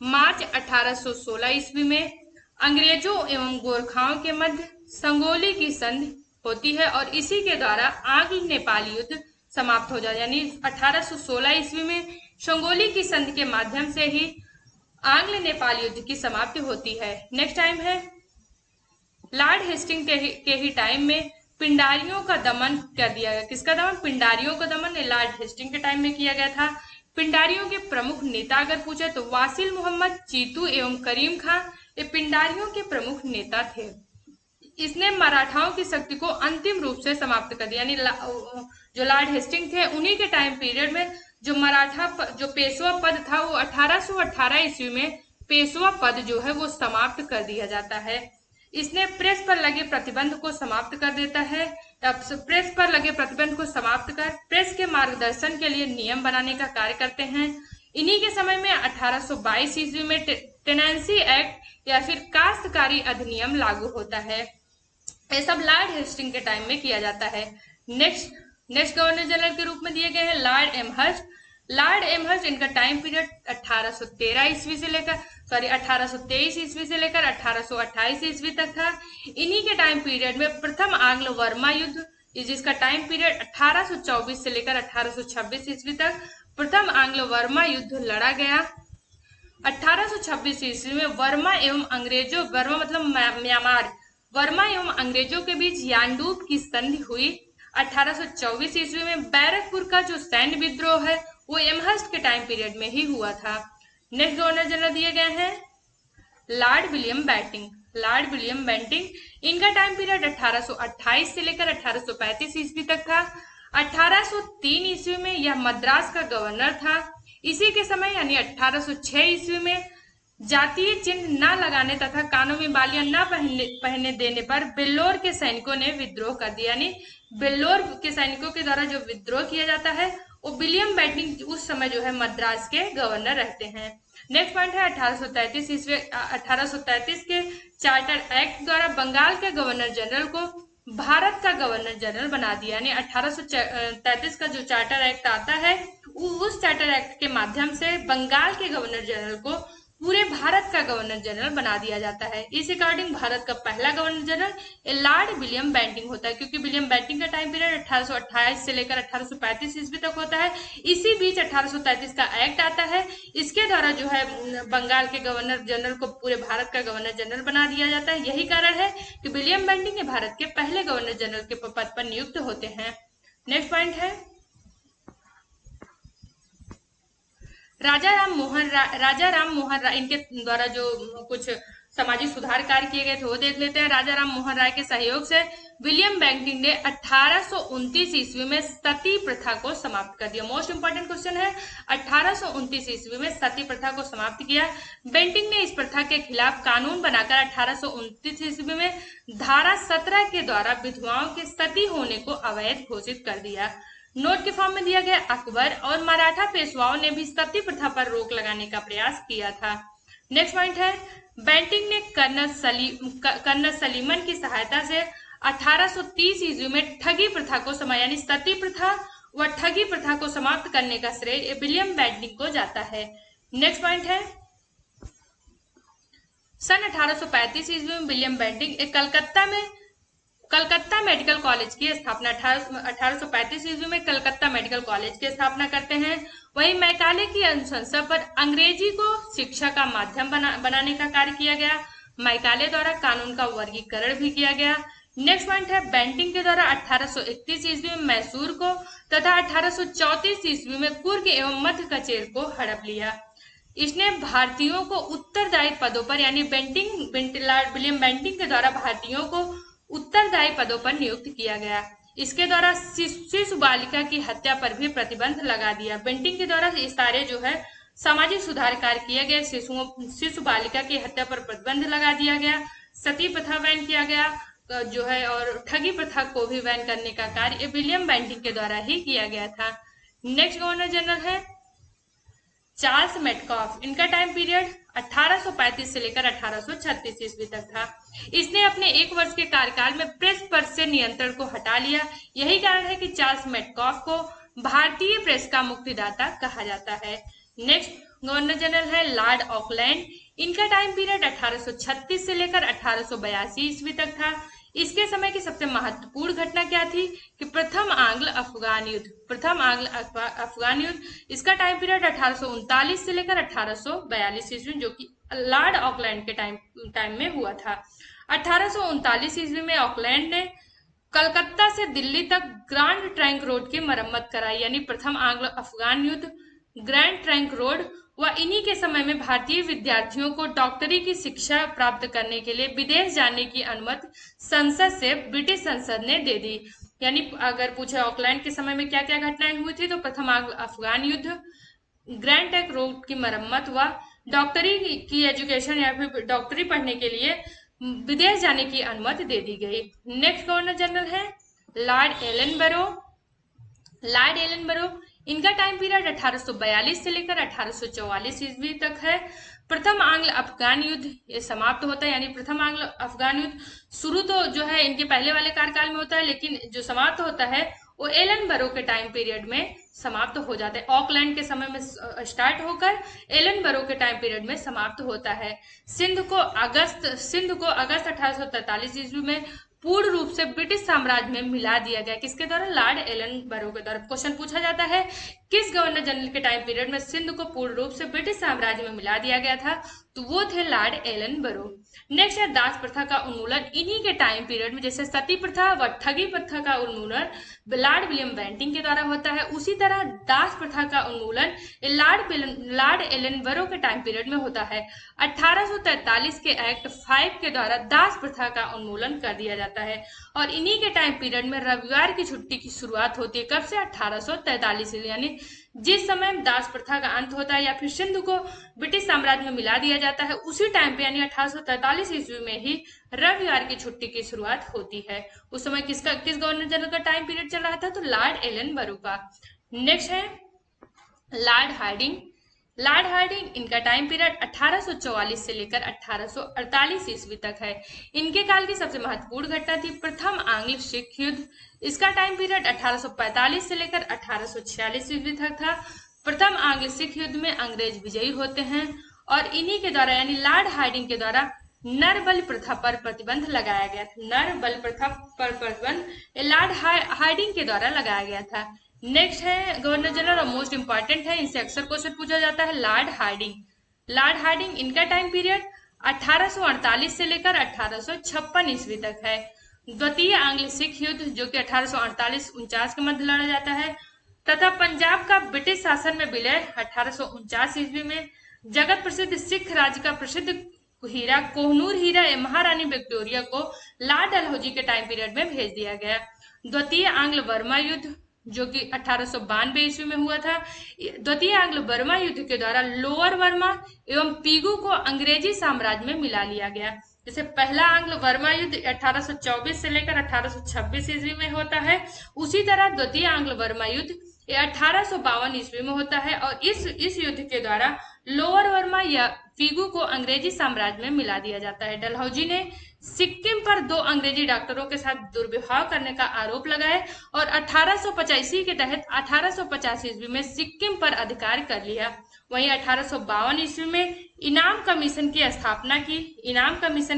मार्च 1816 ईस्वी में अंग्रेजों एवं गोरखाओं के मध्य संगोली की संधि होती है और इसी के द्वारा आंग्ल नेपाल युद्ध समाप्त हो जाए, यानी 1816 ईस्वी में संगोली की संधि के माध्यम से ही आंग्ल नेपाल युद्ध की समाप्ति होती है। नेक्स्ट टाइम है लॉर्ड हेस्टिंग के ही टाइम में पिंडारियों का दमन कर दिया गया। किसका दमन? पिंडारियों का दमन लॉर्ड हेस्टिंग के टाइम में किया गया था। पिंडारियों के प्रमुख नेता अगर पूछे तो वासिल मोहम्मद, चीतू एवं करीम खां ये पिंडारियों के प्रमुख नेता थे। इसने मराठाओं की शक्ति को अंतिम रूप से समाप्त कर दिया, यानी जो लॉर्ड हेस्टिंग थे उन्हीं के टाइम पीरियड में जो जो पेशवा पद था वो 1818 ईस्वी में पेशवा पद जो है वो समाप्त कर दिया जाता है। इसने प्रेस पर लगे प्रतिबंध को समाप्त कर देता है। प्रेस पर लगे प्रतिबंध को समाप्त कर प्रेस के मार्गदर्शन के लिए नियम बनाने का कार्य करते हैं। इन्हीं के समय में 1822 ईस्वी में टेनेंसी एक्ट या फिर काश्तकारी अधिनियम लागू होता है। ये सब लॉर्ड हेस्टिंग के टाइम में किया जाता है। नेक्स्ट गवर्नर जनरल के रूप में दिए गए हैं लॉर्ड एमहर्स्ट। लॉर्ड एमहर्स्ट इनका टाइम पीरियड 1823 ईस्वी से लेकर 1828 ईस्वी तक था। इन्हीं के टाइम पीरियड में प्रथम आंग्ल वर्मा युद्ध जिसका टाइम पीरियड 1824 से लेकर 1826 ईस्वी तक प्रथम आंग्ल वर्मा युद्ध लड़ा गया। 1826 ईस्वी में वर्मा एवं अंग्रेजों के बीच यानडूब की संधि हुई। 1824 ईस्वी में बैरकपुर का जो सैन्य विद्रोह है वो एमहर्स्ट के टाइम पीरियड में ही हुआ था। नेक्स्ट गवर्नर जनरल दिए गए हैं लॉर्ड विलियम बेंटिंक। इनका टाइम पीरियड 1828 से लेकर 1835 ईस्वी तक था। 1803 ईस्वी में यह मद्रास का गवर्नर था। इसी के समय यानी 1806 ईस्वी में जातीय चिन्ह न लगाने तथा कानों में बालियां न पहनने देने पर बेल्लोर के सैनिकों ने विद्रोह कर दिया, यानी बेल्लोर के सैनिकों के द्वारा जो विद्रोह किया जाता है वो विलियम बेंटिंक उस समय जो है मद्रास के गवर्नर रहते हैं। नेक्स्ट पॉइंट है 1833 के चार्टर एक्ट द्वारा बंगाल के गवर्नर जनरल को भारत का गवर्नर जनरल बना दिया, यानी 1833 का जो चार्टर एक्ट आता है उस चार्टर एक्ट के माध्यम से बंगाल के गवर्नर जनरल को पूरे भारत का गवर्नर जनरल बना दिया जाता है। इस अकॉर्डिंग भारत का पहला governor general Lord William Bentinck होता है, क्योंकि विलियम बेंटिंक का टाइम पीरियड 1828 से लेकर 1835 ईस्वी तक होता है। इसी बीच 1833 का एक्ट आता है, इसके द्वारा जो है बंगाल के गवर्नर जनरल को पूरे भारत का गवर्नर जनरल बना दिया जाता है। यही कारण है कि विलियम बेंटिंक भारत के पहले गवर्नर जनरल के पद पर नियुक्त होते हैं। नेक्स्ट पॉइंट है राजा राम मोहन राय। इनके द्वारा जो कुछ सामाजिक सुधार कार्य किए गए थे वो देख लेते हैं। राजा राम मोहन राय के सहयोग से विलियम बेंटिंक ने 1829 ईस्वी में सती प्रथा को समाप्त कर दिया। मोस्ट इंपोर्टेंट क्वेश्चन है, 1829 ईस्वी में सती प्रथा को समाप्त किया। बेंटिंक ने इस प्रथा के खिलाफ कानून बनाकर 1829 ईस्वी में धारा 17 के द्वारा विधवाओं के सती होने को अवैध घोषित कर दिया। नोट के फॉर्म में दिया गया, अकबर और मराठा पेशवाओं ने भी सती प्रथा पर रोक लगाने का प्रयास किया था। नेक्स्ट पॉइंट है, बेंटिंक ने कर्नल सलीमन की सहायता से 1830 ईस्वी में ठगी प्रथा को यानी सती प्रथा व ठगी प्रथा को समाप्त करने का श्रेय विलियम बेंटिंक को जाता है। नेक्स्ट पॉइंट है, सन 1835 ईस्वी में विलियम बेंटिंक एक कलकत्ता मेडिकल कॉलेज की स्थापना 1835 ईस्वी में कलकत्ता मेडिकल कॉलेज की स्थापना करते हैं। वहीं मैकाले की अनुशंसा पर अंग्रेजी को शिक्षा का माध्यम बनाने का कार्य किया गया। मैकाले द्वारा कानून का वर्गीकरण भी किया गया। नेक्स्ट पॉइंट है, बेंटिंक के द्वारा 1831 ईस्वी में मैसूर को तथा 1834 ईस्वी में कुर्ग एवं मध्य कचेर को हड़प लिया। इसने भारतीयों को उत्तरदायी पदों पर यानी विलियम बेंटिंक के द्वारा भारतीयों को उत्तरदायी पदों पर नियुक्त किया गया। इसके द्वारा शिशु बालिका की हत्या पर भी प्रतिबंध लगा दिया। बेंटिंक के द्वारा ये सारे जो है सामाजिक सुधार कार्य किए गए। शिशु बालिका की हत्या पर प्रतिबंध लगा दिया गया, सती प्रथा बैन किया गया जो है, और ठगी प्रथा को भी बैन करने का कार्य विलियम बेंटिंक के द्वारा ही किया गया था। नेक्स्ट गवर्नर जनरल है चार्ल्स मेटकॉफ। इनका टाइम पीरियड 1835 से लेकर 1836 ईस्वी तक था। इसने अपने 1 वर्ष के कार्यकाल में प्रेस पर से नियंत्रण को हटा लिया। यही कारण है कि चार्ल्स मेटकॉफ को भारतीय प्रेस का मुक्तिदाता कहा जाता है। नेक्स्ट गवर्नर जनरल है लॉर्ड ऑकलैंड। इनका टाइम पीरियड 1836 से लेकर 1882 ईस्वी तक था। इसके समय की सबसे महत्वपूर्ण घटना क्या थी कि प्रथम आंग्ल अफगान युद्ध। इसका टाइम पीरियड 1839 से लेकर 1842 ईस्वी जो कि लॉर्ड ऑकलैंड के टाइम में हुआ था। 1839 ईस्वी में ऑकलैंड ने कलकत्ता से दिल्ली तक ग्रैंड ट्रंक रोड की मरम्मत कराई, यानी प्रथम आंग्ल अफगान युद्ध, ग्रैंड ट्रंक रोड। व इन्हीं के समय में भारतीय विद्यार्थियों को डॉक्टरी की शिक्षा प्राप्त करने के लिए विदेश जाने की अनुमति संसद से ब्रिटिश संसद ने दे दी। यानी अगर पूछे ऑकलैंड के समय में क्या क्या घटनाएं हुई थी, तो प्रथम आंग्ल अफगान युद्ध, ग्रैंड ट्रंक रोड की मरम्मत व डॉक्टरी की एजुकेशन या फिर डॉक्टरी पढ़ने के लिए विदेश जाने की अनुमति दे दी गई। नेक्स्ट गवर्नर जनरल है लॉर्ड एलन बरो। इनका टाइम पीरियड 1842 से लेकर 1844 ईस्वी तक है। प्रथम आंग्ल अफगान युद्ध ये समाप्त होता है, यानी प्रथम आंग्ल अफगान युद्ध शुरू तो जो है इनके पहले वाले कार्यकाल में होता है, लेकिन जो समाप्त होता है वो एलन बरो के टाइम पीरियड में समाप्त हो जाता है। ऑकलैंड के समय में स्टार्ट होकर एलन बरो के टाइम पीरियड में समाप्त होता है। सिंध को अगस्त 1843 ईस्वी में पूर्ण रूप से ब्रिटिश साम्राज्य में मिला दिया गया। किसके द्वारा? लॉर्ड एलन बरो के द्वारा। क्वेश्चन पूछा जाता है किस गवर्नर जनरल के टाइम पीरियड में सिंध को पूर्ण रूप से ब्रिटिश साम्राज्य में मिला दिया गया था, तो वो थे लॉर्ड एलन बरो। नेक्स्ट है दास प्रथा का उन्मूलन। इन्हीं के टाइम पीरियड में जैसे सती प्रथा व ठगी प्रथा का उन्मूलन लॉर्ड विलियम बेंटिंक के द्वारा होता है, उसी तरह दास प्रथा का उन्मूलन लॉर्ड एलन बरो के टाइम पीरियड में होता है। 1843 के एक्ट 5 के द्वारा दास प्रथा का उन्मूलन कर दिया जाता है और इन्हीं के टाइम पीरियड में रविवार की छुट्टी की शुरुआत होती है। कब से? 1843 से, यानी जिस समय दास प्रथा का अंत होता है या फिर सिंध को ब्रिटिश साम्राज्य में मिला दिया जाता है, उसी टाइम पे यानी 1843 ईस्वी में ही रविवार की छुट्टी की शुरुआत होती है। उस समय किस गवर्नर जनरल का टाइम पीरियड चल रहा था? तो लॉर्ड एलन बरो का। नेक्स्ट है लॉर्ड हार्डिंग। इनका टाइम पीरियड 1844 से लेकर 1848 ईस्वी तक है। इनके काल की सबसे महत्वपूर्ण घटना थी प्रथम आंग्ल सिख युद्ध। इसका टाइम पीरियड 1845 से लेकर 1846 ईस्वी तक था। प्रथम आंग्ल सिख युद्ध में अंग्रेज विजयी होते हैं और इन्हीं के द्वारा यानी लॉर्ड हार्डिंग के द्वारा नर बलि प्रथा पर प्रतिबंध लगाया गया था। नर बलि प्रथा पर प्रतिबंध लॉर्ड हार्डिंग के द्वारा लगाया गया था। नेक्स्ट है गवर्नर जनरल और मोस्ट इंपॉर्टेंट है, इनसे अक्सर क्वेश्चन पूछा जाता है, लॉर्ड हार्डिंग। इनका टाइम पीरियड 1848 से लेकर 1856 ईस्वी तक है। द्वितीय आंग्ल सिख युद्ध जो कि 1848-49 के मध्य लड़ा जाता है तथा पंजाब का ब्रिटिश शासन में विलय 1849 ईस्वी में। जगत प्रसिद्ध सिख राज्य का प्रसिद्ध हीरा कोहनूर हीरा महारानी विक्टोरिया को लॉर्ड डलहौजी के टाइम पीरियड में भेज दिया गया। द्वितीय आंग्ल बर्मा युद्ध जो कि 1892 ईस्वी में हुआ था। द्वितीय आंग्ल बर्मा युद्ध के द्वारा लोअर बर्मा एवं पीगू को अंग्रेजी साम्राज्य में मिला लिया गया। जैसे पहला आंग्ल बर्मा युद्ध 1824 से लेकर 1826 ईस्वी में होता है, उसी तरह द्वितीय आंग्ल बर्मा युद्ध 1852 ईस्वी में होता है और इस युद्ध के द्वारा लोअर बर्मा या पीगू को अंग्रेजी साम्राज्य में मिला दिया जाता है। डलहौजी ने सिक्किम पर 2 अंग्रेजी डॉक्टरों के साथ दुर्व्यवहार करने का आरोप लगाया और 1885 के तहत 1850 ईस्वी में सिक्किम पर अधिकार कर लिया। वहीं 1852 ईस्वी में इनाम कमीशन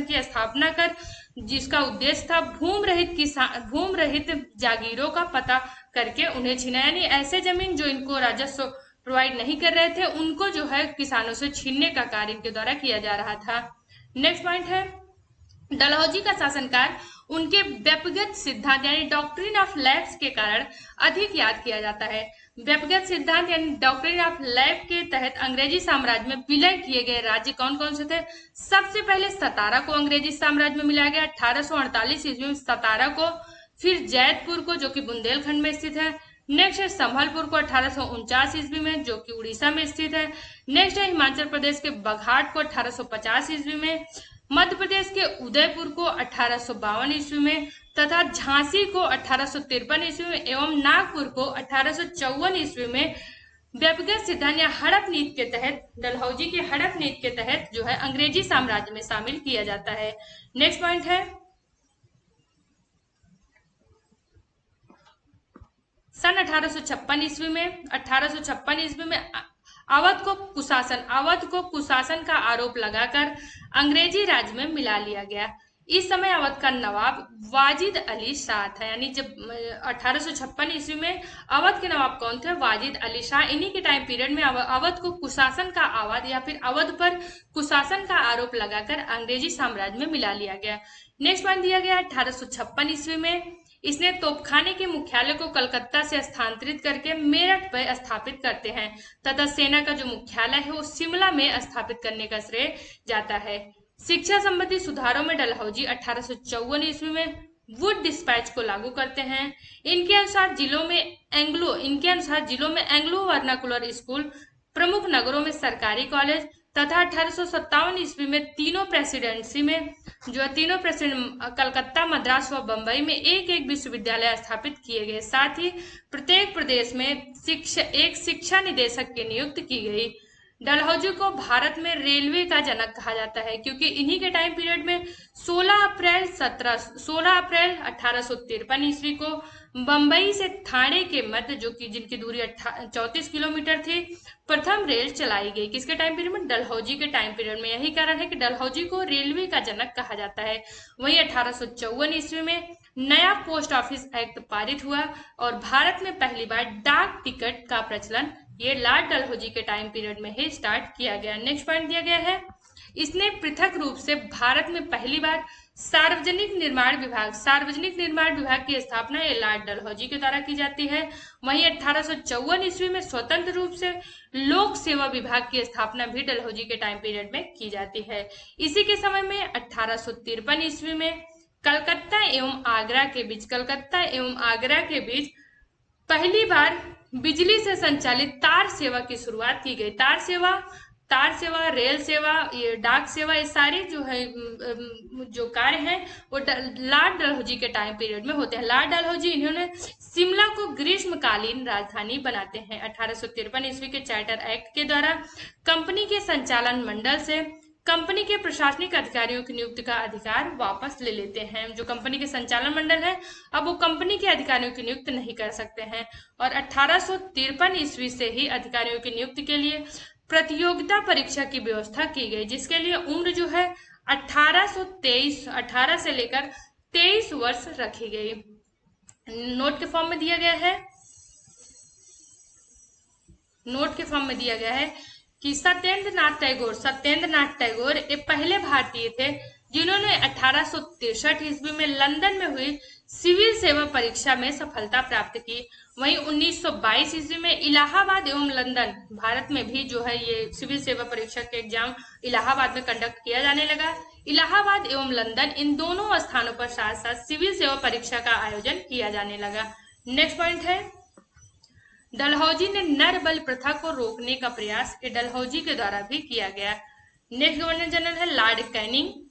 की स्थापना कर जिसका उद्देश्य था भूम रहित जागीरों का पता करके उन्हें छीना, यानी ऐसे जमीन जो इनको राजस्व प्रोवाइड नहीं कर रहे थे उनको जो है किसानों से छीनने का कार्य इनके द्वारा किया जा रहा था। नेक्स्ट पॉइंट है डलहौजी का शासनकाल उनके व्यक्तिगत सिद्धांत यानी डॉक्ट्रिन ऑफ लैब्स के कारण अधिक याद किया जाता है। व्यक्तिगत सिद्धांत यानी डॉक्ट्रिन ऑफ लैब के तहत अंग्रेजी साम्राज्य में विलय किए गए राज्य कौन कौन से थे? सबसे पहले सतारा को अंग्रेजी साम्राज्य में मिलाया गया 1848 ईस्वी में सतारा को, फिर जैतपुर को जो कि बुंदेलखंड में स्थित है, नेक्स्ट है संभलपुर को 1849 ईस्वी में जो कि उड़ीसा में स्थित है, नेक्स्ट है हिमाचल प्रदेश के बघाट को 1850 ईस्वी में, मध्य प्रदेश के उदयपुर को 1852 ईस्वी में तथा झांसी को 1853 ईस्वी में एवं नागपुर को 1854 ईस्वी में व्यक्तिगत सिद्धांत या हड़प नीति के तहत डलहौजी के हड़प नीति के तहत जो है अंग्रेजी साम्राज्य में शामिल किया जाता है। नेक्स्ट पॉइंट है सन 1856 ईस्वी में अवध को कुशासन का आरोप लगाकर अंग्रेजी राज्य में मिला लिया गया। इस समय अवध का नवाब वाजिद अली शाह था, यानी जब 1856 ईस्वी में अवध के नवाब कौन थे? वाजिद अली शाह। इन्हीं के टाइम पीरियड में अवध को कुशासन का आवाज या फिर अवध पर कुशासन का आरोप लगाकर अंग्रेजी साम्राज्य में मिला लिया गया। नेक्स्ट पॉइंट दिया गया 1856 ईस्वी में इसने तोपखाने के मुख्यालय को कलकत्ता से स्थानांतरित करके मेरठ पर स्थापित करते हैं तथा सेना का जो मुख्यालय है वो शिमला में स्थापित करने का श्रेय जाता है। शिक्षा संबंधी सुधारों में डलहौजी 1854 ईस्वी में वुड डिस्पैच को लागू करते हैं। इनके अनुसार जिलों में एंग्लो वर्नाकुलर स्कूल, प्रमुख नगरों में सरकारी कॉलेज तथा 1857 ईस्वी में तीनों प्रेसिडेंट कलकत्ता, मद्रास व बंबई में एक विश्वविद्यालय स्थापित किए गए। साथ ही प्रत्येक प्रदेश में एक शिक्षा निदेशक की नियुक्ति की गई। डलहौजी को भारत में रेलवे का जनक कहा जाता है क्योंकि इन्हीं के टाइम पीरियड में 16 अप्रैल 1853 ईस्वी को बंबई से ठाणे के मध्य जो कि जिनकी दूरी 34 किलोमीटर थी प्रथम रेल चलाई गई। किसके टाइम पीरियड में? डलहौजी के टाइम पीरियड में। यही कारण है कि डलहौजी को रेलवे का जनक कहा जाता है। वहीं 1854 ईस्वी में नया पोस्ट ऑफिस एक्ट पारित हुआ और भारत में पहली बार डाक टिकट का प्रचलन ये लॉर्ड डलहौजी के टाइम पीरियड में ही स्टार्ट किया गया। नेक्स्ट पॉइंट दिया गया है इसने पृथक रूप से भारत में पहली बार सार्वजनिक निर्माण विभाग की स्थापना ये लॉर्ड डलहौजी के द्वारा की जाती है। वहीं 1854 ईस्वी में स्वतंत्र रूप से लोक सेवा विभाग की स्थापना भी डलहौजी के टाइम पीरियड में की जाती है। इसी के समय में 1853 ईस्वी में कलकत्ता एवं आगरा के बीच पहली बार बिजली से संचालित तार सेवा की शुरुआत की गई। तार सेवा, रेल सेवा, ये डाक सेवा, ये सारे जो कार्य हैं वो लॉर्ड डलहौजी के टाइम पीरियड में होते हैं। लॉर्ड डलहौजी इन्होंने शिमला को ग्रीष्मकालीन राजधानी बनाते हैं। 1853 ईस्वी के चार्टर एक्ट के द्वारा कंपनी के संचालन मंडल से कंपनी के प्रशासनिक अधिकारियों की नियुक्ति का अधिकार वापस ले लेते हैं। जो कंपनी के संचालन मंडल है अब वो कंपनी के अधिकारियों की नियुक्ति नहीं कर सकते हैं और 1853 ईस्वी से ही अधिकारियों की नियुक्ति के लिए प्रतियोगिता परीक्षा की व्यवस्था की गई, जिसके लिए उम्र जो है 18 से लेकर 23 वर्ष रखी गई। नोट के फॉर्म में दिया गया है कि सत्येंद्र नाथ टैगोर एक पहले भारतीय थे जिन्होंने 1863 ईस्वी में लंदन में हुई सिविल सेवा परीक्षा में सफलता प्राप्त की। वहीं 1922 ईस्वी में इलाहाबाद एवं लंदन, भारत में भी जो है ये सिविल सेवा परीक्षा के एग्जाम इलाहाबाद में कंडक्ट किया जाने लगा। इलाहाबाद एवं लंदन इन दोनों स्थानों पर साथ साथ सिविल सेवा परीक्षा का आयोजन किया जाने लगा। नेक्स्ट पॉइंट है, डलहौजी ने नर बल प्रथा को रोकने का प्रयास डलहौजी के द्वारा भी किया गया। नेक्स्ट गवर्नर जनरल है लॉर्ड कैनिंग।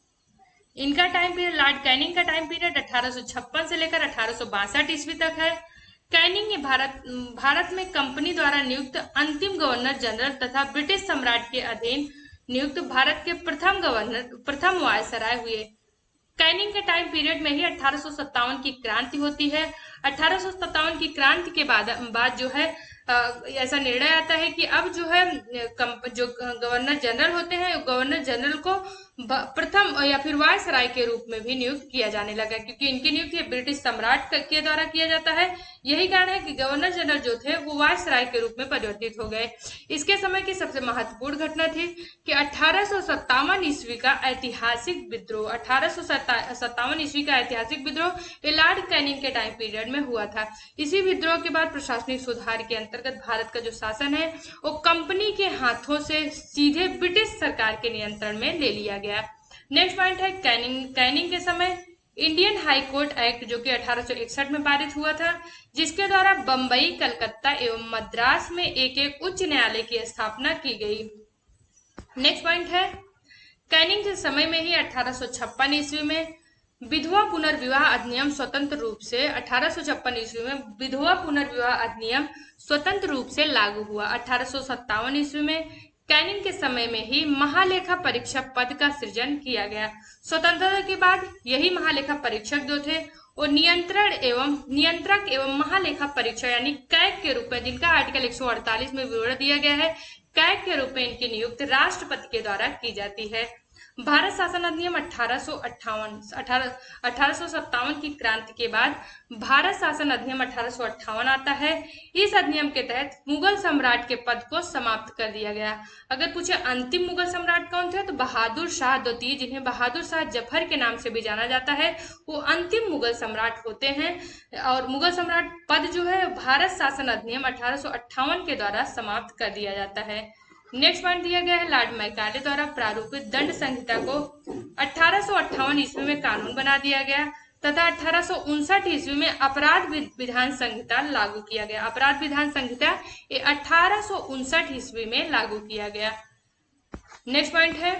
इनका टाइम पीरियड, लॉर्ड कैनिंग का टाइम पीरियड 1856 से लेकर 1862 ईस्वी तक है। कैनिंग ने भारत में कंपनी द्वारा नियुक्त अंतिम गवर्नर जनरल तथा ब्रिटिश सम्राट के अधीन नियुक्त भारत के प्रथम वायसराय हुए। कैनिंग के टाइम पीरियड में ही 1857 की क्रांति होती है। 1857 की क्रांति के बाद जो है ऐसा निर्णय आता है कि अब जो है जो गवर्नर जनरल होते हैं, गवर्नर जनरल को प्रथम या फिर वायसराय के रूप में भी नियुक्त किया जाने लगा, क्योंकि इनकी नियुक्ति ब्रिटिश सम्राट के द्वारा किया जाता है। यही कारण है कि गवर्नर जनरल जो थे वो वायसराय के रूप में परिवर्तित हो गए। इसके समय की सबसे महत्वपूर्ण घटना थी कि 1857 ईस्वी का ऐतिहासिक विद्रोह, 1857 ईस्वी का ऐतिहासिक विद्रोह लॉर्ड कैनिंग के टाइम पीरियड में हुआ था। इसी विद्रोह के बाद प्रशासनिक सुधार के अंतर्गत भारत का जो शासन है वो कंपनी के हाथों से सीधे ब्रिटिश सरकार के नियंत्रण में ले लिया गया। नेक्स्ट पॉइंट है, कैनिंग के समय इंडियन हाई कोर्ट एक्ट जो कि 1861 में पारित हुआ था, जिसके द्वारा बंबई, कलकत्ता एवं मद्रास में एक उच्च न्यायालय की स्थापना की गई। नेक्स्ट पॉइंट है, कैनिंग के समय में ही 1856 ईस्वी में विधवा पुनर्विवाह अधिनियम स्वतंत्र रूप से 1856 ईस्वी में विधवा पुनर्विवाह अधिनियम स्वतंत्र रूप से लागू हुआ। 1857 ईस्वी में कैनिंग के समय में ही महालेखा परीक्षक पद का सृजन किया गया। स्वतंत्रता के बाद यही महालेखा परीक्षक जो थे वो नियंत्रक एवं महालेखा परीक्षक यानी कैग के रूप में, जिनका आर्टिकल 148 में विवरण दिया गया है, कैग के रूप में इनकी नियुक्ति राष्ट्रपति के द्वारा की जाती है। भारत शासन अधिनियम 1857 की क्रांति के बाद भारत शासन अधिनियम 1858 आता है। इस अधिनियम के तहत मुगल सम्राट के पद को समाप्त कर दिया गया। अगर पूछे अंतिम मुगल सम्राट कौन थे तो बहादुर शाह द्वितीय, जिन्हें बहादुर शाह जफर के नाम से भी जाना जाता है, वो अंतिम मुगल सम्राट होते हैं। और मुगल सम्राट पद जो है भारत शासन अधिनियम 1858 के द्वारा समाप्त कर दिया जाता है। नेक्स्ट पॉइंट दिया गया है, लॉर्ड मैकाले द्वारा प्रारूपित दंड संहिता को 1858 ईस्वी में कानून बना दिया गया तथा 1859 ईस्वी में अपराध विधान संहिता लागू किया गया। अपराध विधान संहिता 1859 ईस्वी में लागू किया गया। नेक्स्ट पॉइंट है,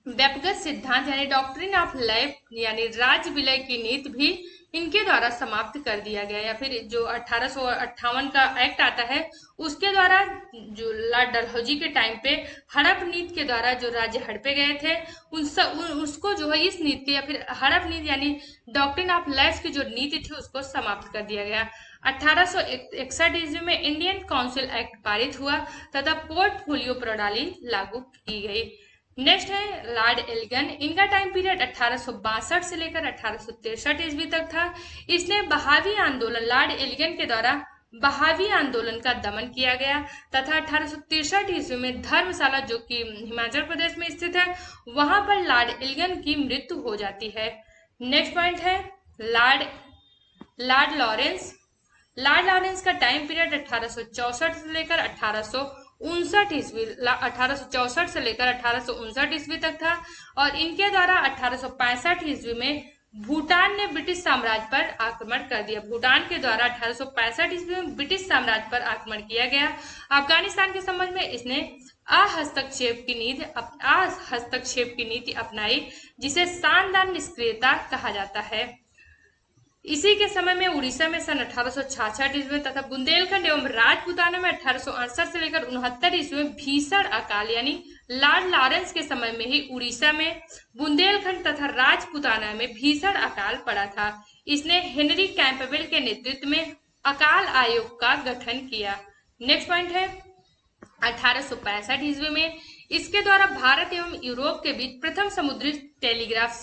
व्यक्तिगत सिद्धांत यानी डॉक्ट्रिन ऑफ लाइफ यानी राज विलय की नीति भी इनके द्वारा समाप्त कर दिया गया। या फिर जो 1858 का एक्ट आता है उसके द्वारा जो लॉर्ड डलहौजी के टाइम पे हड़प नीति के द्वारा जो राज्य हड़पे गए थे उसको जो है इस नीति या फिर हड़प नीति यानी डॉक्ट्रिन ऑफ लाइफ की जो नीति थी उसको समाप्त कर दिया गया। 1861 ईस्वी में इंडियन काउंसिल एक्ट पारित हुआ तथा पोर्टफोलियो प्रणाली लागू की गई। नेक्स्ट है लॉर्ड एल्गिन। इनका टाइम पीरियड 1862 से लेकर 1863 ईस्वी तक था। इसने बहावी आंदोलन, लॉर्ड एल्गिन के द्वारा बहावी आंदोलन का दमन किया गया तथा 1863 ईस्वी में धर्मशाला जो कि हिमाचल प्रदेश में स्थित है वहां पर लॉर्ड एल्गिन की मृत्यु हो जाती है। नेक्स्ट पॉइंट है लॉर्ड लॉरेंस। लॉर्ड लॉरेंस का टाइम पीरियड 1864 से लेकर 1859 ईस्वी 1864 से लेकर 1859 ईस्वी तक था और इनके द्वारा 1865 ईस्वी में भूटान ने ब्रिटिश साम्राज्य पर आक्रमण कर दिया। भूटान के द्वारा 1865 ईस्वी में ब्रिटिश साम्राज्य पर आक्रमण किया गया। अफगानिस्तान के संबंध में इसने हस्तक्षेप की नीति अपनाई जिसे शानदार निष्क्रियता कहा जाता है। इसी के समय में उड़ीसा में सन 1866 ईस्वी तथा बुंदेलखंड एवं राजपूताना में 1868 से लेकर 69 ईस्वी में भीषण अकाल यानी लॉर्ड लॉरेंस के समय में ही उड़ीसा में बुंदेलखंड तथा राजपूताना में भीषण अकाल पड़ा था। इसने हेनरी कैंपबेल के नेतृत्व में अकाल आयोग का गठन किया। नेक्स्ट पॉइंट है 1865 ईस्वी में इसके द्वारा भारत एवं यूरोप के बीच प्रथम समुद्री टेलीग्राफ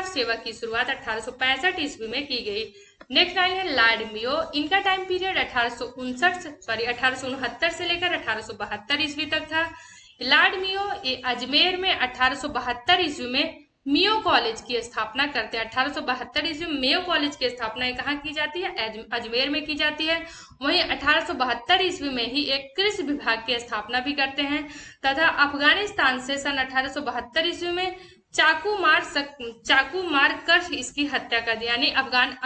सेवा की शुरुआत 1865 ईस्वी में की गई। नेक्स्ट लाइन है लॉर्ड मियो। इनका टाइम पीरियड 1869 से लेकर 1872 ईस्वी तक था। लॉर्ड मियो अजमेर में 1872 ईस्वी में मियो कॉलेज की स्थापना करते हैं। 1872 ईस्वी में मेयो कॉलेज की स्थापना कहाँ की जाती है? अजमेर में की जाती है। वहीं 1872 ईस्वी में ही एक कृषि विभाग की स्थापना भी करते हैं तथा अफगानिस्तान से सन 1872 ईस्वी में चाकू मार कर इसकी हत्या कर दी। यानी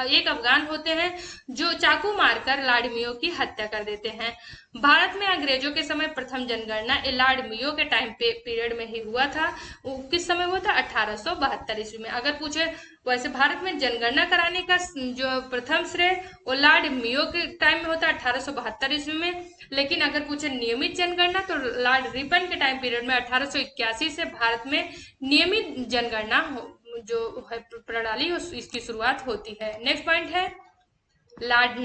एक अफगान होते हैं जो चाकू मारकर लॉर्ड मियो की हत्या कर देते हैं। भारत में अंग्रेजों के समय प्रथम जनगणना लॉर्ड मियो के टाइम पीरियड में ही हुआ था। वो किस समय हुआ था? 1872 ईस्वी में। अगर पूछे वैसे भारत में जनगणना कराने का जो प्रथम श्रेय वो लॉर्ड मियो के टाइम में होता है 1872 ईस्वी में। लेकिन अगर पूछे नियमित जनगणना तो लॉर्ड रिपन के टाइम पीरियड में 1881 से भारत में नियमित जनगणना जो है प्रणाली इसकी शुरुआत होती है। नेक्स्ट पॉइंट है लॉर्ड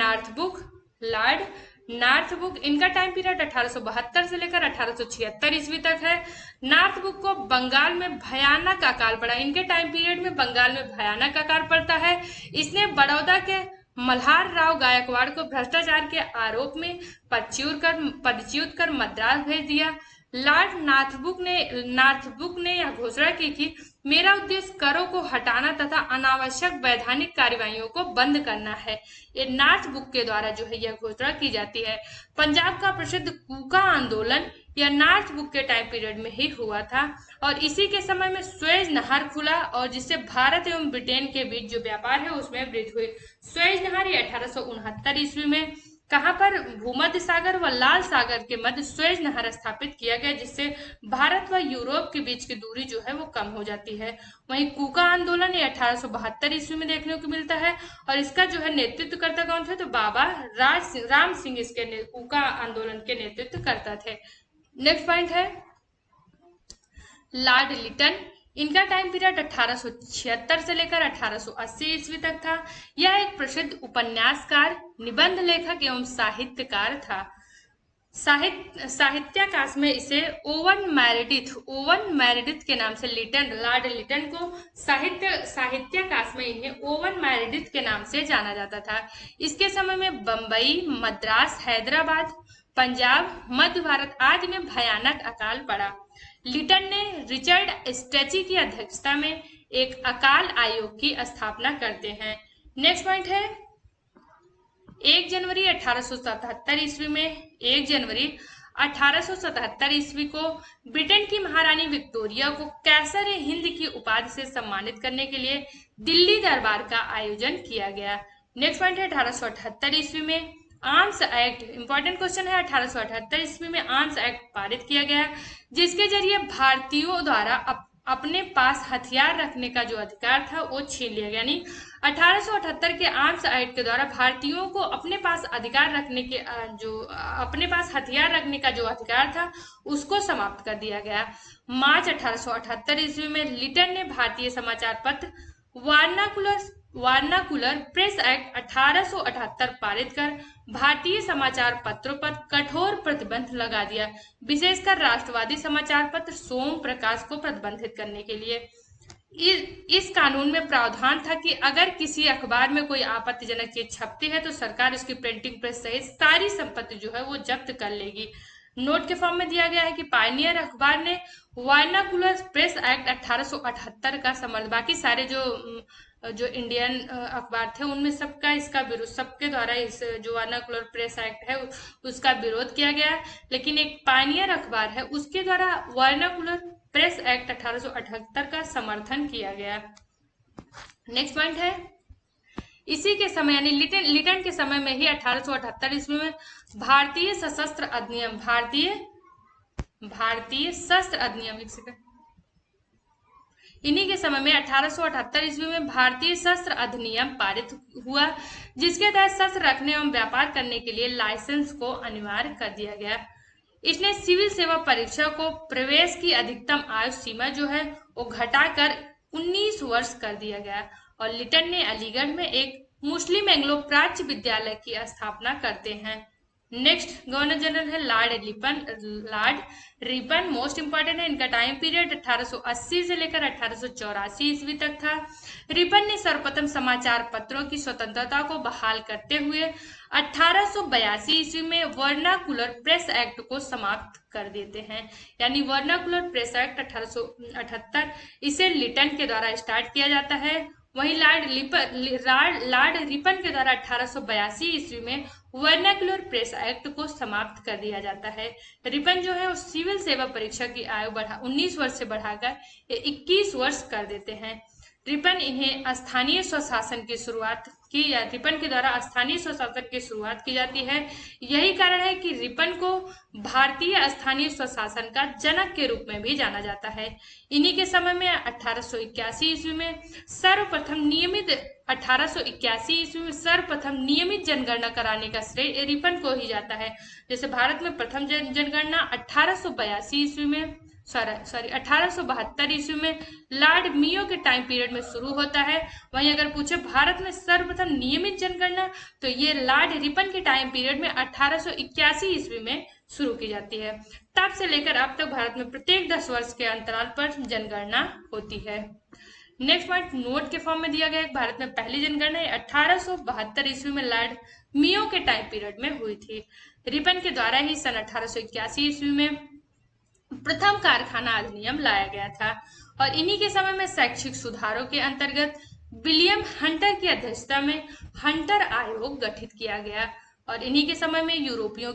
नॉर्थबुक इनका टाइम पीरियड 1872 से लेकर 1876 ईस्वी तक है। नॉर्थबुक को बंगाल में भयानक अकाल पड़ा। इनके टाइम पीरियड में बंगाल में भयानक अकाल पड़ता है। इसने बड़ौदा के मल्हार राव गायकवाड़ को भ्रष्टाचार के आरोप में पदच्युत कर मद्रास भेज दिया। लॉर्ड नॉर्थबुक ने यह घोषणा की कि मेरा उद्देश्य करों को हटाना तथा अनावश्यक वैधानिक कार्यवाहियों को बंद करना है। ये नॉर्थबुक के द्वारा जो है यह घोषणा की जाती है। पंजाब का प्रसिद्ध कूका आंदोलन यह नॉर्थबुक के टाइम पीरियड में ही हुआ था और इसी के समय में सुएज नहर खुला और जिससे भारत एवं ब्रिटेन के बीच जो व्यापार है उसमें वृद्धि हुई। सुएज नहर ये 1869 ईस्वी में कहां पर? भूमध्य सागर व लाल सागर के मध्य सुएज नहर स्थापित किया गया जिससे भारत व यूरोप के बीच की दूरी जो है वो कम हो जाती है। वहीं कूका आंदोलन ये 1872 ईस्वी में देखने को मिलता है और इसका जो है नेतृत्व करता कौन थे? तो बाबा राम सिंह इसके कूका आंदोलन के नेतृत्व करता थे। नेक्स्ट पॉइंट है लॉर्ड लिटन इनका टाइम पीरियड 1876 से लेकर 1880 ईस्वी तक था। यह एक प्रसिद्ध उपन्यासकार, निबंध लेखक एवं साहित्यकार था। साहित्याकाश में इसे ओवन मैरिडिथ के नाम से लॉर्ड लिटन को साहित्याकाश में इन्हें ओवन मैरिडिथ के नाम से जाना जाता था। इसके समय में बंबई, मद्रास, हैदराबाद, पंजाब, मध्य भारत आदि में भयानक अकाल पड़ा। लिटन ने रिचर्ड स्ट्रेची की अध्यक्षता में एक अकाल आयोग की स्थापना करते हैं। नेक्स्ट पॉइंट है 1 जनवरी 1877 ईस्वी में 1 जनवरी 1877 ईस्वी को ब्रिटेन की महारानी विक्टोरिया को कैसर हिंद की उपाधि से सम्मानित करने के लिए दिल्ली दरबार का आयोजन किया गया। नेक्स्ट पॉइंट है 1878 ईस्वी में आर्म्स एक्ट, इंपॉर्टेंट क्वेश्चन है। 1878 ईस्वी में आर्म्स एक्ट पारित किया गया जिसके जरिए भारतीयों द्वारा अपने पास हथियार रखने का जो अधिकार था वो छीन लिया गया। यानी 1878 के आर्म्स एक्ट के द्वारा भारतीयों को अपने पास अधिकार रखने के अपने पास हथियार रखने का जो अधिकार था उसको समाप्त कर दिया गया। मार्च 1878 ईस्वी में लिटन ने भारतीय समाचार पत्र वार्नाकुलर प्रेस एक्ट 1878 पारित कर भारतीय समाचार पत्रों पर कठोर प्रतिबंध लगा दिया, विशेषकर राष्ट्रवादी समाचार पत्र सोम प्रकाश को प्रतिबंधित करने के लिए। इस कानून में प्रावधान था कि अगर किसी अखबार में कोई आपत्तिजनक चीज छपती है तो सरकार उसकी प्रिंटिंग प्रेस सहित सारी संपत्ति जो है वो जब्त कर लेगी। नोट के फॉर्म में दिया गया है कि पायनियर अखबार ने वार्नाकुलर प्रेस एक्ट 1878 का समर्थन, बाकी सारे जो इंडियन अखबार थे उनमें सबका इसका विरोध, सबके द्वारा इस जो वार्नाकुलर प्रेस एक्ट है उसका विरोध किया गया। लेकिन एक पायनियर अखबार है उसके द्वारा वार्नाकुलर प्रेस एक्ट 1878 का समर्थन किया गया। नेक्स्ट पॉइंट है इसी के समय यानी लिटन के समय में ही 1878 ईस्वी में भारतीय शस्त्र अधिनियम इन्हीं के समय में 1878 ईस्वी में भारतीय शस्त्र अधिनियम पारित हुआ जिसके तहत शस्त्र रखने एवं व्यापार करने के लिए लाइसेंस को अनिवार्य कर दिया गया। इसने सिविल सेवा परीक्षा को प्रवेश की अधिकतम आयु सीमा जो है वो घटाकर 19 वर्ष कर दिया गया और लिटन ने अलीगढ़ में एक मुस्लिम एंग्लो प्राच्य विद्यालय की स्थापना करते हैं। नेक्स्ट गवर्नर जनरल है लॉर्ड रिपन मोस्ट इंपॉर्टेंट है। इनका टाइम पीरियड 1880 से लेकर 1884 ईस्वी तक था। रिपन ने सर्वप्रथम समाचार पत्रों की स्वतंत्रता को बहाल करते हुए 1882 ईस्वी में वर्नाकुलर प्रेस एक्ट को समाप्त कर देते हैं। यानी वर्नाकुलर प्रेस एक्ट 1878 इसे लिटन के द्वारा स्टार्ट किया जाता है। वहीं लॉर्ड रिपन के द्वारा 1882 ईस्वी में वर्नाकुलर प्रेस एक्ट को समाप्त कर दिया जाता है। रिपन जो है उस सिविल सेवा परीक्षा की आयु 19 वर्ष से बढ़ाकर 21 वर्ष कर देते हैं। रिपन इन्हें स्थानीय स्वशासन की शुरुआत की या रिपन के द्वारा स्थानीय स्वशासन की शुरुआत की जाती है। यही कारण है कि रिपन को भारतीय स्थानीय स्वशासन का जनक के रूप में भी जाना जाता है। इन्हीं के समय में 1881 ईस्वी में सर्वप्रथम नियमित जनगणना कराने का श्रेय रिपन को ही जाता है। जैसे भारत में प्रथम जनगणना 1872 ईस्वी में 1872 ईस्वी में लॉर्ड मियो के टाइम पीरियड में शुरू होता है। वहीं अगर पूछे भारत में सर्वप्रथम नियमित जनगणना तो ये लॉर्ड रिपन के टाइम पीरियड में 1881 ईस्वी में शुरू की जाती है। तब से लेकर अब तक भारत में प्रत्येक 10 वर्ष के अंतराल पर जनगणना होती है। नेक्स्ट पॉइंट नोट के फॉर्म में दिया गया है। भारत में पहली जनगणना 1872 ईस्वी में लॉर्ड मियो के टाइम पीरियड में हुई थी। रिपन के द्वारा ही सन 1881 ईस्वी में प्रथम कारखाना अधिनियम लाया गया था और इन्हीं के समय में शैक्षिक सुधारों के अंतर्गत विलियम हंटर की अध्यक्षता में हंटर आयोग गठित किया गया और इन्हीं के समय में यूरोपियों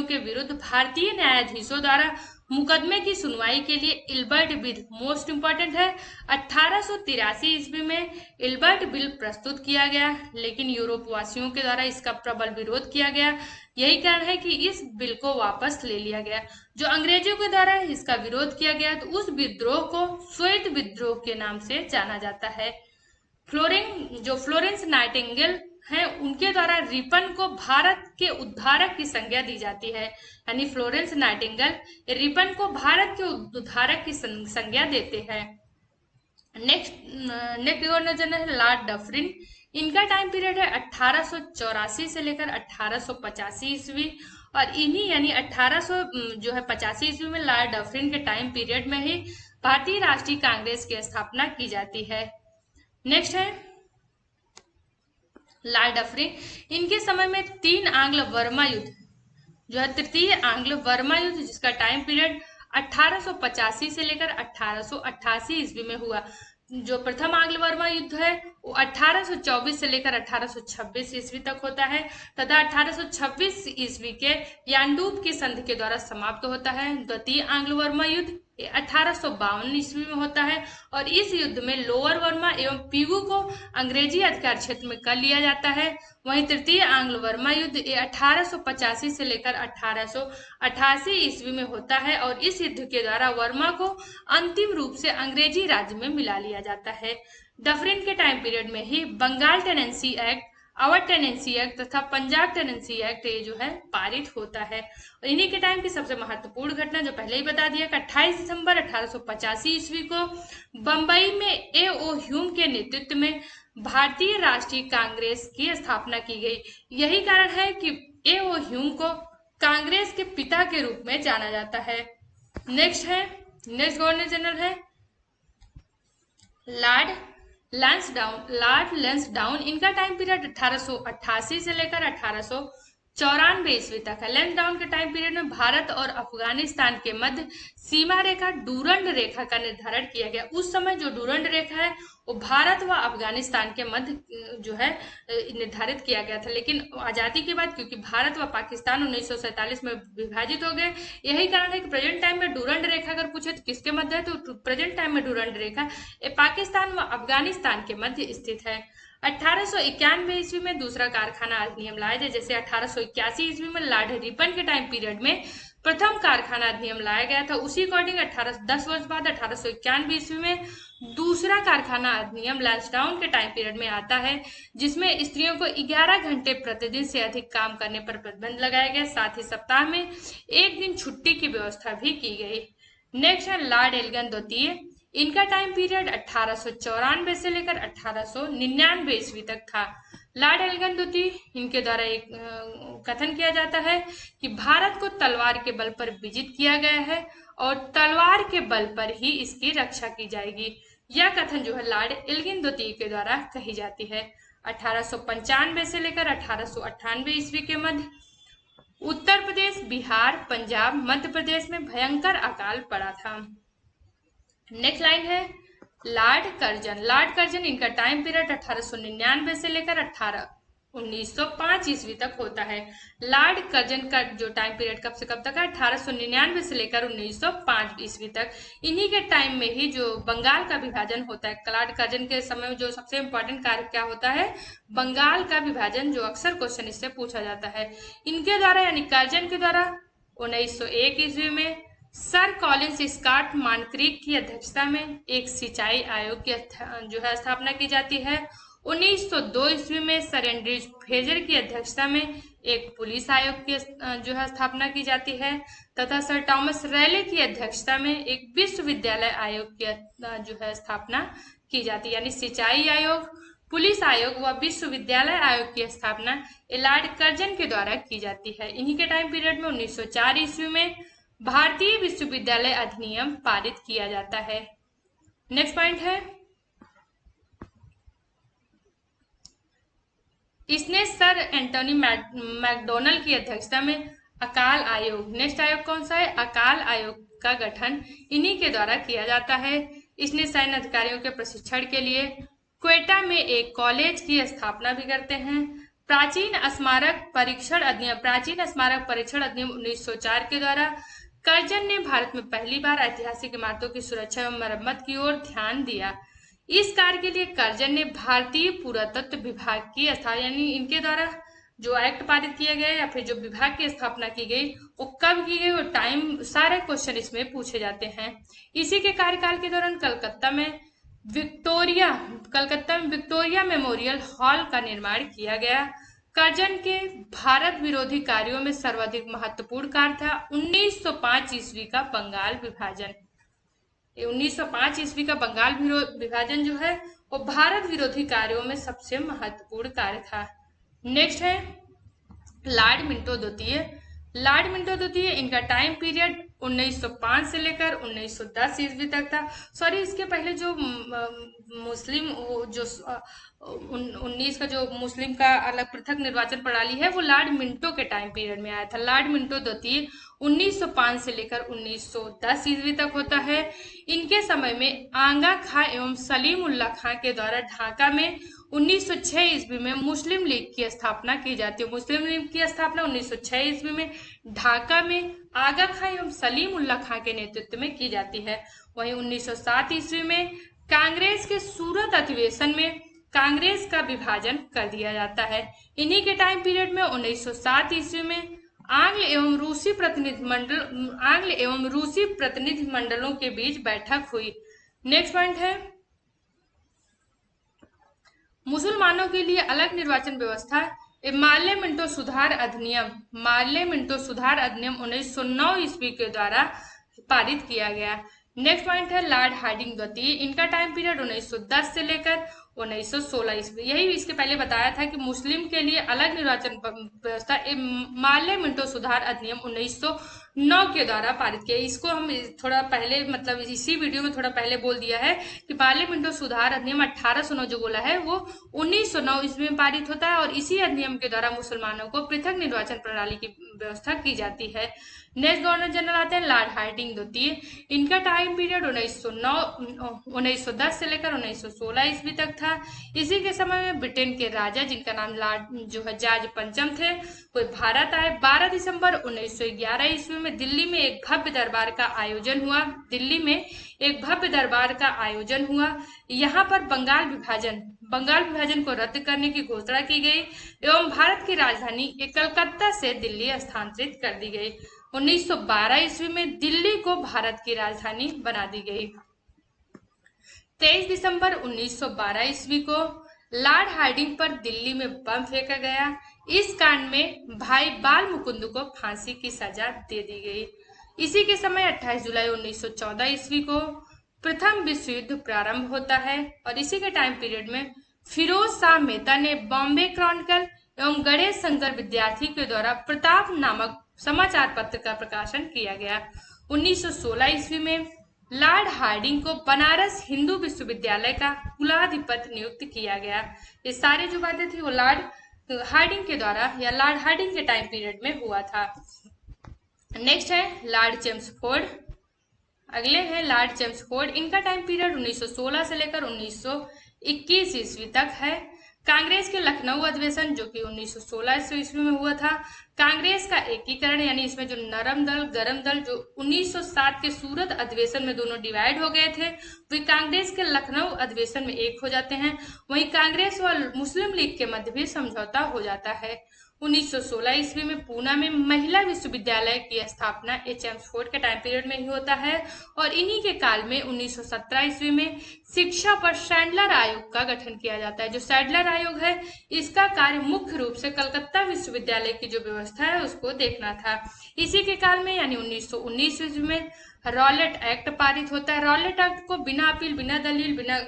के विरुद्ध भारतीय न्यायाधीशों द्वारा मुकदमे की सुनवाई के लिए इल्बर्ट बिल मोस्ट इंपॉर्टेंट है। 1883 ईस्वी में इल्बर्ट बिल प्रस्तुत किया गया, लेकिन यूरोप वासियों के द्वारा इसका प्रबल विरोध किया गया। यही कारण है कि इस बिल को वापस ले लिया गया। जो अंग्रेजों के द्वारा इसका विरोध किया गया तो उस विद्रोह को श्वेत विद्रोह के नाम से जाना जाता है। फ्लोरेंस नाइटिंगेल हैं उनके द्वारा रिपन को भारत के उद्धारक की संज्ञा दी जाती है। यानी फ्लोरेंस नाइटिंगेल रिपन को भारत के उद्धारक की संज्ञा देते हैं। नेक्स्ट गवर्नर जनरल है लॉर्ड डफरिन। इनका टाइम पीरियड है 1884 से लेकर 1885 ईस्वी और इन्हीं यानी 1885 ईस्वी में लॉर्ड डफरिन के टाइम पीरियड में ही भारतीय राष्ट्रीय कांग्रेस की स्थापना की जाती है। नेक्स्ट है लॉर्ड डफरिन। इनके समय में 3 आंग्ल वर्मा युद्ध जो है तृतीय आंग्ल वर्मा युद्ध जिसका टाइम पीरियड 1885 से लेकर 1888 ईस्वी में हुआ। जो प्रथम आंग्ल वर्मा युद्ध है वो 1824 से लेकर 1826 ईस्वी तक होता है तथा 1826 ईस्वी के यानडूब की संधि के द्वारा समाप्त होता है। द्वितीय आंग्ल वर्मा युद्ध 1852 ईस्वी में होता है और इस युद्ध में लोअर वर्मा एवं पीवू को अंग्रेजी अधिकार क्षेत्र में कर लिया जाता है। वहीं तृतीय आंग्ल वर्मा युद्ध 1885 से लेकर 1888 ईस्वी में होता है और इस युद्ध के द्वारा वर्मा को अंतिम रूप से अंग्रेजी राज्य में मिला लिया जाता है। डफरिन के टाइम पीरियड में ही Bengal tenancy act, Awadh tenancy act तथा पंजाब टेनेंसी एक्ट ये जो है पारित होता है। और इन्हीं के टाइम की सबसे महत्वपूर्ण घटना जो पहले ही बता दिया कि 28 दिसंबर 1885 ईस्वी को बंबई में ए.ओ. ह्यूम के नेतृत्व में भारतीय राष्ट्रीय कांग्रेस की स्थापना की गई। यही कारण है कि ए.ओ. ह्यूम को कांग्रेस के पिता के रूप में जाना जाता है। नेक्स्ट गवर्नर जनरल है लॉर्ड लैंसडाउन। इनका टाइम पीरियड 1888 से लेकर 1894 ईस्वी तक है। लैंसडाउन के टाइम पीरियड में भारत और अफगानिस्तान के मध्य सीमा रेखा डूरंड रेखा का निर्धारण किया गया। उस समय जो डूरंड रेखा है वो भारत व अफगानिस्तान के मध्य जो है निर्धारित किया गया था, लेकिन आजादी के बाद क्योंकि भारत व पाकिस्तान 1947 में विभाजित हो गए, यही कारण है कि प्रेजेंट टाइम में डूरंड रेखा अगर पूछे तो किसके मध्य है तो प्रेजेंट टाइम में डूरंड रेखा पाकिस्तान व अफगानिस्तान के मध्य स्थित है। 1891 ईस्वी में दूसरा कारखाना अधिनियम लाया गया। जैसे 1881 ईस्वी में लॉर्ड रिपन के टाइम पीरियड में प्रथम कारखाना अधिनियम लाया गया था, उसी अकॉर्डिंग 10 वर्ष बाद 1891 ईस्वी में दूसरा कारखाना अधिनियम लैंसडाउन के टाइम पीरियड में आता है, जिसमें स्त्रियों को 11 घंटे प्रतिदिन से अधिक काम करने पर प्रतिबंध लगाया गया। साथ ही सप्ताह में 1 दिन छुट्टी की व्यवस्था भी की गई। नेक्स्ट है लॉर्ड एल्गिन द्वितीय। इनका टाइम पीरियड 1894 से लेकर 1899 ईस्वी तक था। लॉर्ड एल्गिन द्वितीय, इनके द्वारा एक कथन किया जाता है कि भारत को तलवार के बल पर विजित किया गया है और तलवार के बल पर ही इसकी रक्षा की जाएगी। यह कथन जो है लॉर्ड एल्गिन द्वितीय के द्वारा कही जाती है। 1895 से लेकर 1898 ईस्वी के मध्य उत्तर प्रदेश, बिहार, पंजाब, मध्य प्रदेश में भयंकर अकाल पड़ा था। नेक्स्ट लाइन है लॉर्ड कर्जन। लॉर्ड कर्जन, इनका टाइम पीरियड 1899 से लेकर 1905 ईस्वी तक होता है। लॉर्ड कर्जन का जो टाइम पीरियड कब से कब तक है, 1899 से लेकर 1905 ईस्वी तक। इन्हीं के टाइम में ही जो बंगाल का विभाजन होता है, लॉर्ड कर्जन के समय में जो सबसे इम्पोर्टेंट कार्य क्या होता है, बंगाल का विभाजन, जो अक्सर क्वेश्चन इससे पूछा जाता है। इनके द्वारा यानी कर्जन के द्वारा 1901 ईस्वी में सर कॉलिंस स्कॉट मॉन्क्रीक की अध्यक्षता में एक सिंचाई आयोग की जो है स्थापना की जाती है। 1902 ईस्वी में सर एंड्रयूज फ्रेजर की अध्यक्षता में एक पुलिस आयोग की जो है स्थापना की जाती है तथा सर थॉमस रैले की अध्यक्षता में एक विश्वविद्यालय आयोग की जो है स्थापना की जाती है। यानी सिंचाई आयोग, पुलिस आयोग व विश्वविद्यालय आयोग की स्थापना लॉर्ड कर्जन के द्वारा की जाती है। इन्हीं के टाइम पीरियड में 1904 ईस्वी में भारतीय विश्वविद्यालय अधिनियम पारित किया जाता है। नेक्स्ट पॉइंट है इसने सर एंटोनी मैकडोनल की अध्यक्षता में अकाल आयोग, नेक्स्ट आयोग कौन सा है, अकाल आयोग का गठन इन्हीं के द्वारा किया जाता है। इसने सैन्य अधिकारियों के प्रशिक्षण के लिए क्वेटा में एक कॉलेज की स्थापना भी करते हैं। प्राचीन स्मारक परीक्षण अधिनियम 1904 के द्वारा कर्जन ने भारत में पहली बार ऐतिहासिक इमारतों की सुरक्षा एवं मरम्मत की ओर ध्यान दिया। इस कार्य के लिए कर्जन ने भारतीय पुरातत्व विभाग की यानी इनके द्वारा जो एक्ट पारित किया गया या फिर जो विभाग की स्थापना की गई वो कब की गई, वो टाइम, सारे क्वेश्चन इसमें पूछे जाते हैं। इसी के कार्यकाल के दौरान कलकत्ता में विक्टोरिया मेमोरियल हॉल का निर्माण किया गया। कर्जन के भारत विरोधी कार्यों में सर्वाधिक महत्वपूर्ण कार्य था 1905 ईस्वी का बंगाल विभाजन। 1905 ईस्वी का बंगाल विभाजन जो है वो भारत विरोधी कार्यों में सबसे महत्वपूर्ण कार्य था। नेक्स्ट है लॉर्ड मिंटो द्वितीय। लॉर्ड मिंटो द्वितीय, इनका टाइम पीरियड 1905 से लेकर 1910 ईस्वी तक था। सॉरी, इसके पहले जो मुस्लिम जो 19 का जो मुस्लिम का अलग पृथक निर्वाचन प्रणाली है वो लॉर्ड मिंटो के टाइम पीरियड में आया था। लॉर्ड मिंटो द्वितीय 1905 से लेकर 1910 ईस्वी तक होता है। इनके समय में आंगा खां एवं सलीम उल्लाह खां के द्वारा ढाका में 1906 ईस्वी में मुस्लिम लीग की स्थापना की जाती है। मुस्लिम लीग की स्थापना 1906 ईस्वी में ढाका में आगा खां एवं सलीम उल्लाह खां के नेतृत्व में की जाती है। वहीं 1907 ईस्वी में कांग्रेस के सूरत अधिवेशन में कांग्रेस का विभाजन कर दिया जाता है। इन्हीं के टाइम पीरियड में 1907 ईस्वी में आंग्ल एवं रूसी प्रतिनिधि मंडलों के बीच बैठक हुई। नेक्स्ट पॉइंट है मुसलमानों के लिए अलग निर्वाचन व्यवस्था, मार्ले मिंटो सुधार अधिनियम 1909 ईस्वी के द्वारा पारित किया गया। नेक्स्ट पॉइंट है लॉर्ड हार्डिंग द्वितीय। इनका टाइम पीरियड 1910 से लेकर 1916 ईस्वी। यही इसके पहले बताया था कि मुस्लिम के लिए अलग निर्वाचन व्यवस्था मार्ले मिंटो सुधार अधिनियम 1909 के द्वारा पारित किया। इसको हम थोड़ा पहले मतलब इसी वीडियो में थोड़ा पहले बोल दिया है कि मार्ले मिंटो सुधार अधिनियम 1809 जो बोला है वो 1909 ईस्वी में पारित होता है और इसी अधिनियम के द्वारा मुसलमानों को पृथक निर्वाचन प्रणाली की व्यवस्था की जाती है। नेक्स्ट गवर्नर जनरल आते हैं लॉर्ड हार्डिंग द्वितीय। इनका टाइम पीरियड 1910 से लेकर 1916 ईस्वी तक था। इसी के समय में ब्रिटेन के राजा जिनका नाम लॉर्ड जो है जॉर्ज पंचम थे वो भारत आए। 12 दिसंबर 1911 ईस्वी में दिल्ली में एक भव्य दरबार का आयोजन हुआ। यहाँ पर बंगाल विभाजन को रद्द करने की घोषणा की गई एवं भारत की राजधानी कलकत्ता से दिल्ली स्थानांतरित कर दी गई। 1912 ईस्वी में दिल्ली को भारत की राजधानी बना दी गई। 23 दिसंबर 1912 ईस्वी को लॉर्ड हार्डिंग पर दिल्ली में बम फेंका गया। इस कांड में भाई बाल मुकुंद को फांसी की सजा दे दी गई। इसी के समय 28 जुलाई 1914 ईस्वी को प्रथम विश्व युद्ध प्रारंभ होता है और इसी के टाइम पीरियड में फिरोज शाह मेहता ने बॉम्बे क्रॉनिकल एवं गणेश शंकर विद्यार्थी के द्वारा प्रताप नामक समाचार पत्र का प्रकाशन किया गया। 1916 ईस्वी में लॉर्ड हार्डिंग को बनारस हिंदू विश्वविद्यालय का कुलाधिपति नियुक्त किया गया। ये सारी जो बातें थी वो लॉर्ड हार्डिंग के द्वारा या लॉर्ड हार्डिंग के टाइम पीरियड में हुआ था। नेक्स्ट है लॉर्ड चेम्सफोर्ड। अगले हैं लॉर्ड चेम्सफोर्ड। इनका टाइम पीरियड 1916 से लेकर 1921 ईस्वी तक है। कांग्रेस के लखनऊ अधिवेशन जो कि 1916 ईस्वी में हुआ था। कांग्रेस का एकीकरण यानी इसमें जो नरम दल गरम दल जो 1907 के सूरत अधिवेशन में दोनों डिवाइड हो गए थे, वे कांग्रेस के लखनऊ अधिवेशन में एक हो जाते हैं। वहीं कांग्रेस और मुस्लिम लीग के मध्य भी समझौता हो जाता है। 1916 ईस्वी में पूना में महिला विश्वविद्यालय की स्थापना चेम्सफोर्ड के टाइम पीरियड में ही होता है और इन्हीं के काल में 1917 ईस्वी में शिक्षा पर सैडलर आयोग का गठन किया जाता है। जो सैडलर आयोग है इसका कार्य मुख्य रूप से कलकत्ता विश्वविद्यालय की जो व्यवस्था है उसको देखना था। इसी के काल में यानी 1919 ईस्वी में रॉलेट एक्ट पारित होता है। रॉलेट एक्ट को बिना अपील बिना दलील बिना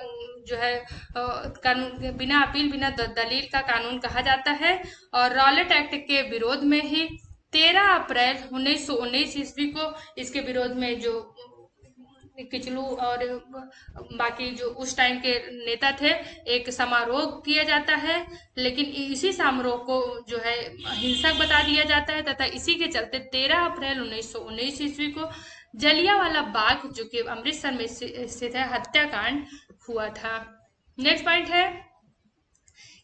जो है कानून बिना अपील बिना दलील का कानून कहा जाता है और रॉलेट एक्ट के विरोध में ही 13 अप्रैल 1919 ईस्वी को इसके विरोध में जो किचलू और बाकी जो उस टाइम के नेता थे एक समारोह किया जाता है, लेकिन इसी समारोह को जो है हिंसक बता दिया जाता है तथा इसी के चलते 13 अप्रैल 1919 ईस्वी को जलियांवाला बाग जो कि अमृतसर में स्थित है हत्याकांड हुआ था। नेक्स्ट पॉइंट है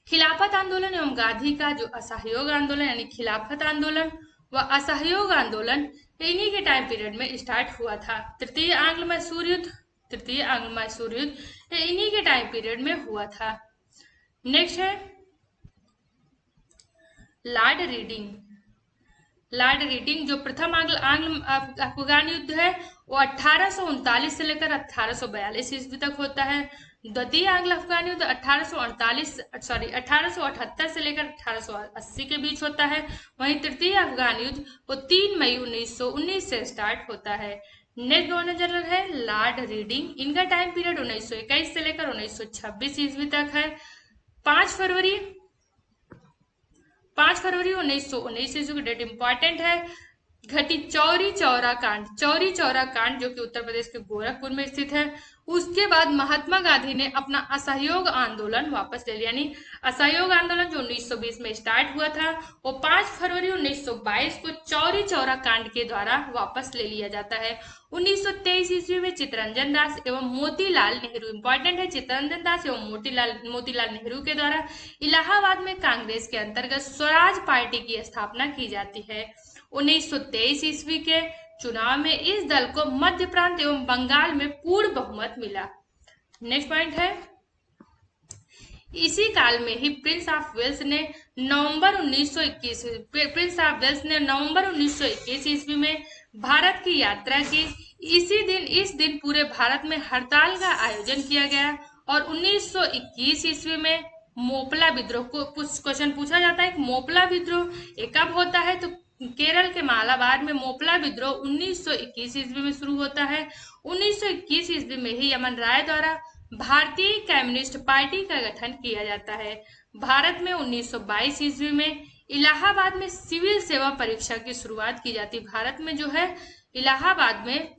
खिलाफत आंदोलन एवं गांधी का जो असहयोग आंदोलन यानी खिलाफत आंदोलन व असहयोग आंदोलन इन्हीं के टाइम पीरियड में स्टार्ट हुआ था। तृतीय आंग्ल मैसूर युद्ध इन्हीं के टाइम पीरियड में हुआ था। नेक्स्ट है लॉर्ड रीडिंग जो प्रथम आंग्ल अफगान युद्ध है वो 1839 से लेकर 1842 ईस्वी तक होता है। द्वितीय आंग्ल अफगान युद्ध 1878 से लेकर 1880 के बीच होता है। वहीं तृतीय अफगान युद्ध वो 3 मई 1919 से स्टार्ट होता है। नेक्स्ट गवर्नर जनरल है लॉर्ड रीडिंग। इनका टाइम पीरियड 1921 से लेकर 1926 ईस्वी तक है। 5 फरवरी 1919 ईस्वी की डेट इंपॉर्टेंट है। घटी चौरी चौरा कांड जो कि उत्तर प्रदेश के गोरखपुर में स्थित है। उसके बाद महात्मा गांधी ने अपना असहयोग आंदोलन वापस ले लिया यानी असहयोग आंदोलन जो 1920 में स्टार्ट हुआ था वो 5 फरवरी 1922 को चौरी चौरा कांड के द्वारा वापस ले लिया जाता है। 1923 ईस्वी में चित्तरंजन दास एवं मोतीलाल नेहरू इंपॉर्टेंट है। चित्तरंजन दास एवं मोतीलाल नेहरू के द्वारा इलाहाबाद में कांग्रेस के अंतर्गत स्वराज पार्टी की स्थापना की जाती है। 1923 ईस्वी के चुनाव में इस दल को मध्य प्रांत एवं बंगाल में पूर्ण बहुमत मिला। नेक्स्ट पॉइंट है इसी काल में ही प्रिंस ऑफ वेल्स ने नवंबर 1921 ईस्वी में भारत की यात्रा की। इस दिन पूरे भारत में हड़ताल का आयोजन किया गया और 1921 ईस्वी में मोपला विद्रोह को क्वेश्चन पूछा जाता है। मोपला विद्रोह कब होता है तो केरल के मालाबार में मोपला विद्रोह 1921 ईस्वी में शुरू होता है। 1921 ईस्वी में ही यमन राय द्वारा भारतीय कम्युनिस्ट पार्टी का गठन किया जाता है। भारत में 1922 ईस्वी में इलाहाबाद में सिविल सेवा परीक्षा की शुरुआत की जाती है। भारत में जो है इलाहाबाद में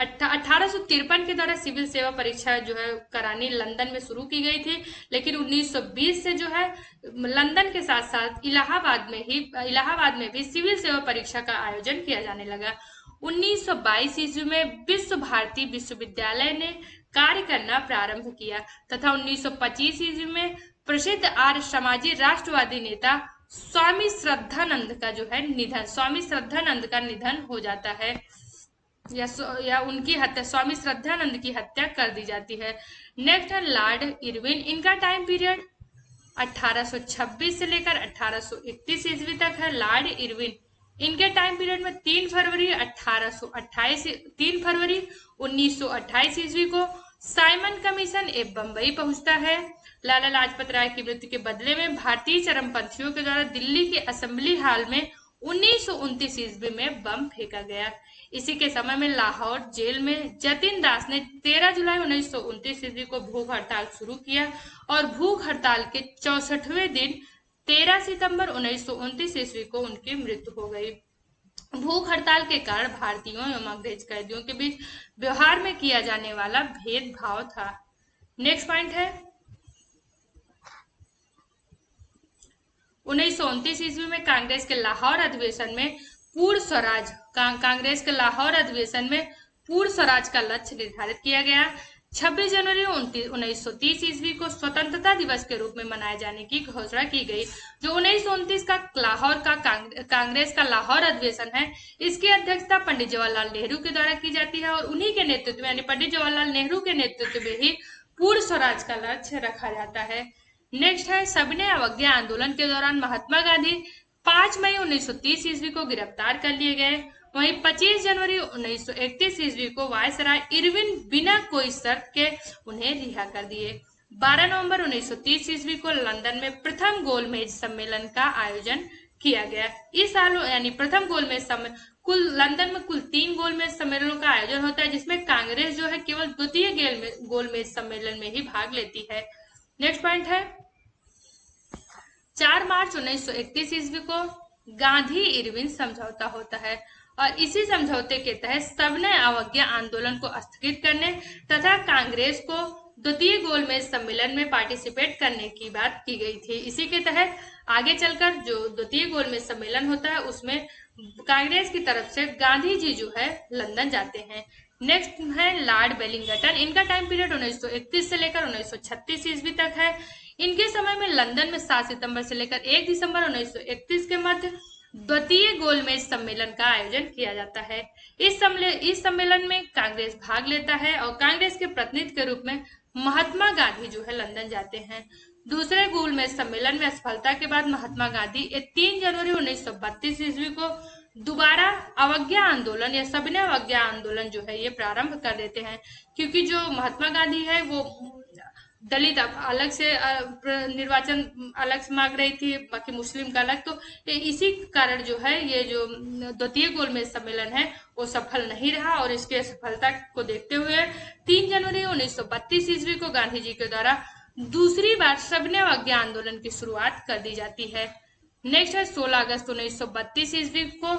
1853 के द्वारा सिविल सेवा परीक्षा जो है करानी लंदन में शुरू की गई थी, लेकिन 1920 से जो है लंदन के साथ साथ इलाहाबाद में भी सिविल सेवा परीक्षा का आयोजन किया जाने लगा। 1922 ईस्वी में विश्व भारती विश्वविद्यालय ने कार्य करना प्रारंभ किया तथा 1925 ईस्वी में प्रसिद्ध आर्य समाजी राष्ट्रवादी नेता स्वामी श्रद्धानंद का निधन हो जाता है या उनकी हत्या स्वामी श्रद्धानंद की हत्या कर दी जाती है। नेक्स्ट है लॉर्ड इरविन। इनका टाइम पीरियड 1826 से लेकर 1831 ईस्वी तक है। लॉर्ड इरविन इनके टाइम पीरियड में 3 फरवरी 1928 ईस्वी को साइमन कमीशन बंबई पहुंचता है। लाला लाजपत राय की मृत्यु के बदले में भारतीय चरमपंथियों के द्वारा दिल्ली के असेंबली हॉल में 1929 ईस्वी में बम फेंका गया। इसी के समय में लाहौर जेल में जतिन दास ने 13 जुलाई 1929 ईस्वी को भूख हड़ताल शुरू किया और भूख हड़ताल के 64वें दिन 13 सितंबर 1929 ईस्वी को उनकी मृत्यु हो गई। भूख हड़ताल के कारण भारतीयों एवं अंग्रेज कैदियों के बीच व्यवहार में किया जाने वाला भेदभाव था। नेक्स्ट पॉइंट है 1929 ईस्वी में कांग्रेस के लाहौर अधिवेशन में पूर्ण स्वराज पूर्ण स्वराज का लक्ष्य निर्धारित किया गया। 26 जनवरी 1930 ईस्वी को स्वतंत्रता दिवस के रूप में मनाए जाने की घोषणा की गई। जो 1929 का लाहौर का कांग्रेस का लाहौर अधिवेशन है, इसकी अध्यक्षता पंडित जवाहरलाल नेहरू के द्वारा की जाती है और उन्हीं के नेतृत्व में यानी पंडित जवाहरलाल नेहरू के नेतृत्व में ही पूर्ण स्वराज का लक्ष्य रखा जाता है। नेक्स्ट है सविनय अवज्ञा आंदोलन के दौरान महात्मा गांधी 5 मई 1930 ईस्वी को गिरफ्तार कर लिए गए। वहीं 25 जनवरी 1931 ईस्वी को वायसराय इरविन बिना कोई शर्त के उन्हें रिहा कर दिए। 12 नवंबर 1930 ईस्वी को लंदन में प्रथम गोलमेज सम्मेलन का आयोजन किया गया। इस साल यानी प्रथम गोलमेज सम्मेलन लंदन में कुल 3 गोलमेज सम्मेलनों का आयोजन होता है, जिसमें कांग्रेस जो है केवल द्वितीय गोलमेज सम्मेलन में ही भाग लेती है। नेक्स्ट पॉइंट है 4 मार्च 1931 ईस्वी को गांधी इरविन समझौता होता है और इसी समझौते के तहत सविनय अवज्ञा आंदोलन को स्थगित करने तथा कांग्रेस को द्वितीय गोलमेज सम्मेलन में पार्टिसिपेट करने की बात की गई थी। इसी के तहत आगे चलकर जो द्वितीय गोलमेज सम्मेलन होता है उसमें कांग्रेस की तरफ से गांधी जी जो है लंदन जाते हैं। नेक्स्ट है लॉर्ड वेलिंगटन। इनका टाइम पीरियड 1931 से लेकर 1936 ईस्वी तक है। इनके समय में लंदन में 7 सितंबर से लेकर 1 दिसंबर 1931 के मध्य द्वितीय गोलमेज सम्मेलन का आयोजन किया जाता है। इस सम्मेलन में कांग्रेस भाग लेता है और कांग्रेस के प्रतिनिधि के रूप में महात्मा गांधी जो है लंदन जाते हैं। दूसरे गोलमेज सम्मेलन में असफलता के बाद महात्मा गांधी 3 जनवरी 1932 ईस्वी को दोबारा अवज्ञा आंदोलन या सविनय अवज्ञा आंदोलन जो है ये प्रारंभ कर देते हैं, क्योंकि जो महात्मा गांधी है वो दलित अलग से निर्वाचन अलग से मांग रही थी, बाकी मुस्लिम का अलग, तो इसी कारण जो है ये जो द्वितीय गोलमेज सम्मेलन है वो सफल नहीं रहा और इसके सफलता को देखते हुए 3 जनवरी 1932 ईस्वी को गांधी जी के द्वारा दूसरी बार सविनय अवज्ञा आंदोलन की शुरुआत कर दी जाती है। नेक्स्ट है 16 अगस्त 1932 ईस्वी को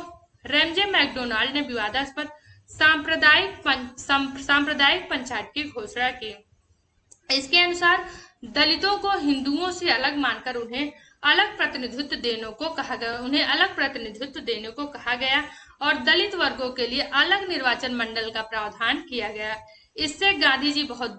रेमजे मैकडोनाल्ड ने विवादास्पद सांप्रदायिक पंचायत की घोषणा की। इसके अनुसार दलितों को हिंदुओं से अलग मानकर उन्हें अलग प्रतिनिधित्व देने को कहा गया और दलित वर्गों के लिए अलग निर्वाचन मंडल का प्रावधान किया गया। इससे गांधी जी बहुत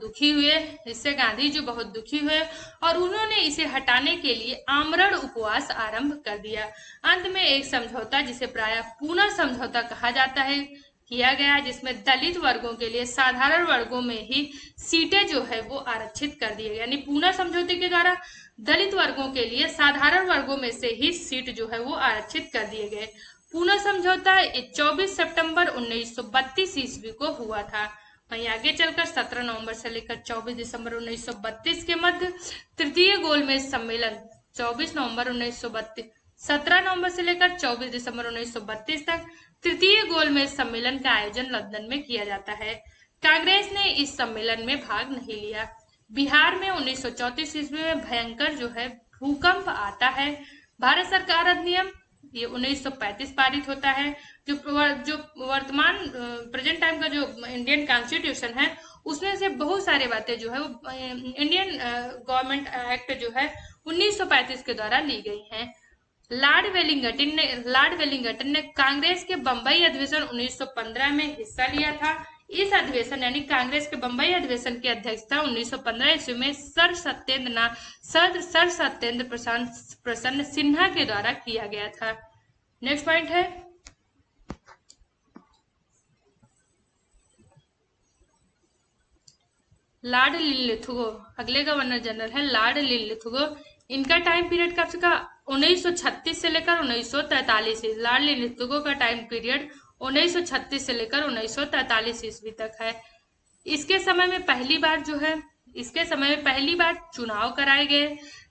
दुखी हुए और उन्होंने इसे हटाने के लिए आमरण उपवास आरंभ कर दिया। अंत में एक समझौता, जिसे प्रायः पूना समझौता कहा जाता है, किया गया, जिसमें दलित वर्गों के लिए साधारण वर्गों में ही सीटें जो है वो आरक्षित कर दी गई। यानी पूना समझौते के द्वारा दलित वर्गों के लिए साधारण वर्गों में से ही सीट जो है वो आरक्षित कर दिए गए। पूना समझौता 24 सितंबर 1932 ईस्वी को हुआ था। वहीं आगे चलकर 17 नवंबर से लेकर 24 दिसंबर 1932 के मध्य तृतीय गोलमेज सम्मेलन 17 नवंबर से लेकर 24 दिसंबर 1932 तक तृतीय गोलमेज सम्मेलन का आयोजन लंदन में किया जाता है। कांग्रेस ने इस सम्मेलन में भाग नहीं लिया। बिहार में 1934 ईस्वी में भयंकर जो है भूकंप आता है। भारत सरकार अधिनियम ये 1935 पारित होता है। जो वर्तमान प्रेजेंट टाइम का जो इंडियन कॉन्स्टिट्यूशन है उसमें से बहुत सारी बातें जो है वो इंडियन गवर्नमेंट एक्ट जो है 1935 के द्वारा ली गई हैं। लॉर्ड वेलिंगटन ने कांग्रेस के बंबई अधिवेशन 1915 में हिस्सा लिया था। इस अधिवेशन यानी कांग्रेस के बंबई अधिवेशन की अध्यक्षता 1915 ईस्वी में सर सत्येंद्र प्रसन्न सिन्हा के द्वारा किया गया था। नेक्स्ट पॉइंट है लॉर्ड लिनलिथगो। अगले गवर्नर जनरल है लॉर्ड लिनलिथगो। इनका टाइम पीरियड कब से 1936 से लेकर 1943। लॉर्ड लिनलिथगो का टाइम पीरियड 1936 से लेकर 1943 ईस्वी तक है। इसके समय में पहली बार चुनाव कराए गए।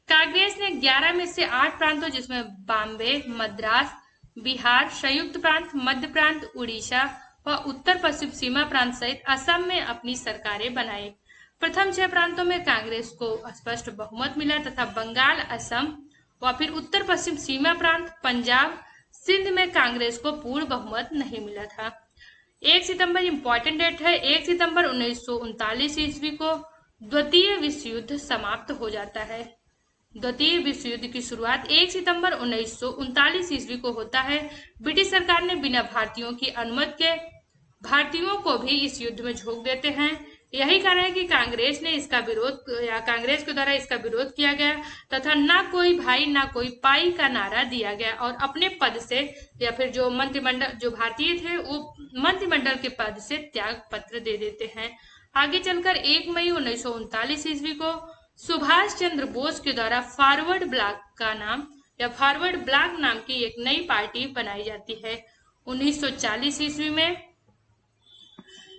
कांग्रेस ने 11 में से 8 प्रांतों जिसमें बॉम्बे, मद्रास, बिहार, संयुक्त प्रांत, मध्य प्रांत, उड़ीसा व उत्तर पश्चिम सीमा प्रांत सहित असम में अपनी सरकारें बनाई। प्रथम 6 प्रांतों में कांग्रेस को स्पष्ट बहुमत मिला तथा बंगाल, असम व फिर उत्तर पश्चिम सीमा प्रांत, पंजाब, सिंध में कांग्रेस को पूर्ण बहुमत नहीं मिला था। 1 सितंबर इंपॉर्टेंट डेट है। 1 सितंबर 1939 ईस्वी को द्वितीय विश्व युद्ध समाप्त हो जाता है। द्वितीय विश्व युद्ध की शुरुआत 1 सितंबर 1939 ईस्वी को होता है। ब्रिटिश सरकार ने बिना भारतीयों की अनुमति के भारतीयों को भी इस युद्ध में झोंक देते हैं। यही कारण है कि कांग्रेस ने इसका विरोध या कांग्रेस के द्वारा इसका विरोध किया गया तथा ना कोई भाई ना कोई पाई का नारा दिया गया और अपने पद से या फिर जो मंत्रिमंडल जो भारतीय थे वो मंत्रिमंडल के पद से त्याग पत्र दे देते हैं। आगे चलकर 1 मई 1939 ईस्वी को सुभाष चंद्र बोस के द्वारा फॉरवर्ड ब्लॉक का नाम या फॉरवर्ड ब्लॉक नाम की एक नई पार्टी बनाई जाती है। 1940 ईस्वी में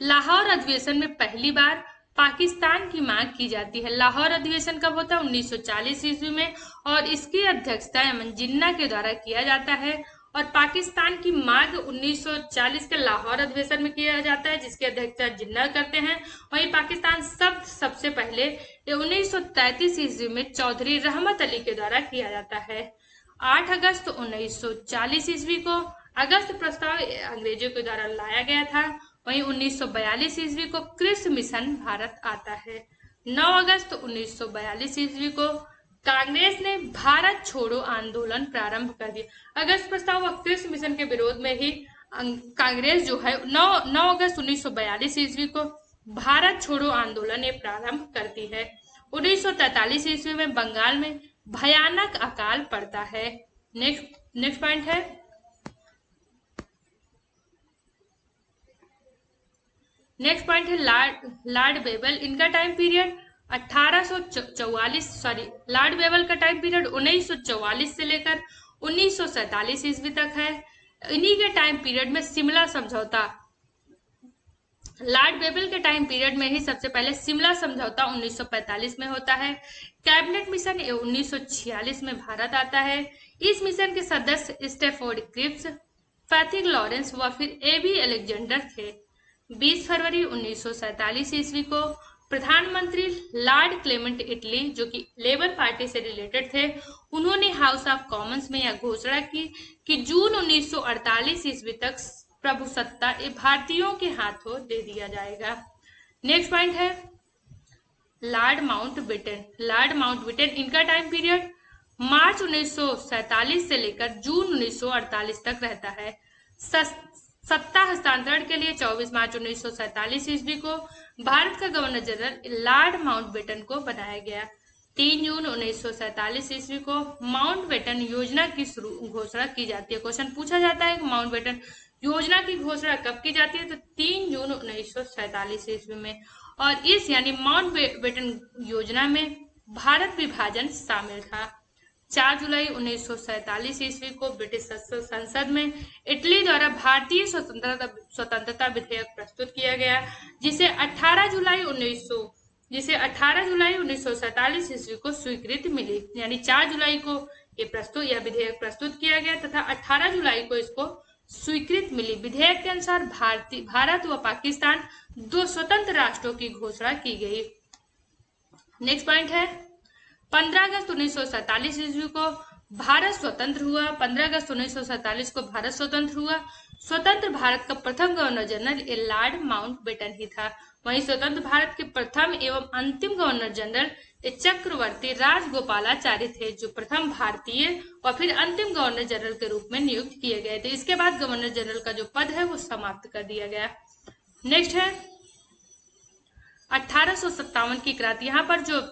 लाहौर अधिवेशन में पहली बार पाकिस्तान की मांग की जाती है। लाहौर अधिवेशन कब होता है? 1940 ईस्वी में और इसकी अध्यक्षता अमन जिन्ना के द्वारा किया जाता है और पाकिस्तान की मांग 1940 के लाहौर अधिवेशन में किया जाता है जिसकी अध्यक्षता जिन्ना करते हैं। वहीं पाकिस्तान सबसे पहले 1933 ईस्वी में चौधरी रहमत अली के द्वारा किया जाता है। 8 अगस्त 1940 ईस्वी को अगस्त प्रस्ताव अंग्रेजों के द्वारा लाया गया था। वहीं 1942 ईस्वी को कृषि मिशन भारत आता है। 9 अगस्त 1942 ईस्वी को कांग्रेस ने भारत छोड़ो आंदोलन प्रारंभ कर दिया। अगस्त प्रस्ताव व कृषि मिशन के विरोध में ही कांग्रेस जो है 9 अगस्त 1942 ईस्वी को भारत छोड़ो आंदोलन ये प्रारंभ करती है। 1943 ईस्वी में बंगाल में भयानक अकाल पड़ता है। नेक्स्ट पॉइंट है लॉर्ड बेबल। इनका टाइम पीरियड 1844 लॉर्ड बेबल का टाइम पीरियड 1944 से लेकर 1947 ईस्वी तक है। इन्हीं के टाइम पीरियड में शिमला समझौता लॉर्ड बेबल के टाइम पीरियड में ही सबसे पहले शिमला समझौता 1945 में होता है। कैबिनेट मिशन 1946 में भारत आता है। इस मिशन के सदस्य स्टेफोर्ड क्रिप्स, फैथिक लॉरेंस व फिर एबी अलेक्जेंडर थे। 20 फरवरी 1947 ईस्वी को प्रधानमंत्री लॉर्ड क्लेमेंट इटली जो कि लेबर पार्टी से रिलेटेड थे उन्होंने हाउस ऑफ कॉमन्स में यह घोषणा की कि जून 1948 ईस्वी तक प्रभुसत्ता भारतीयों के हाथों दे दिया जाएगा। नेक्स्ट पॉइंट है लॉर्ड माउंटबेटन। इनका टाइम पीरियड मार्च 1947 से लेकर जून 1948 तक रहता है। सत्ता हस्तांतरण के लिए 24 मार्च 1947 ईस्वी को भारत का गवर्नर जनरल लॉर्ड माउंटबेटन को बनाया गया। 3 जून 1947 ईस्वी को माउंटबेटन योजना की घोषणा की जाती है। क्वेश्चन पूछा जाता है माउंटबेटन योजना की घोषणा कब की जाती है? तो 3 जून 1947 ईस्वी में। और इस यानी माउंटबेटन योजना में भारत विभाजन शामिल था। 4 जुलाई 1947 ईस्वी को ब्रिटिश संसद में इटली द्वारा भारतीय स्वतंत्रता विधेयक प्रस्तुत किया गया जिसे 18 जुलाई 1947 ईस्वी को स्वीकृति मिली। यानी 4 जुलाई को यह विधेयक प्रस्तुत किया गया तथा 18 जुलाई को इसको स्वीकृति मिली। विधेयक के अनुसार भारत व पाकिस्तान 2 स्वतंत्र राष्ट्रों की घोषणा की गई। नेक्स्ट पॉइंट है 15 अगस्त 1947 ईस्वी को भारत स्वतंत्र हुआ। 15 अगस्त 1947 को भारत स्वतंत्र हुआ। स्वतंत्र भारत का प्रथम गवर्नर जनरल लॉर्ड माउंटबेटन ही था। वहीं स्वतंत्र भारत के प्रथम एवं अंतिम गवर्नर जनरल चक्रवर्ती राजगोपालाचारी थे जो प्रथम भारतीय और फिर अंतिम गवर्नर जनरल के रूप में नियुक्त किए गए थे। इसके बाद गवर्नर जनरल का जो पद है वो समाप्त कर दिया गया। नेक्स्ट है 1857 की क्रांति। यहाँ पर जो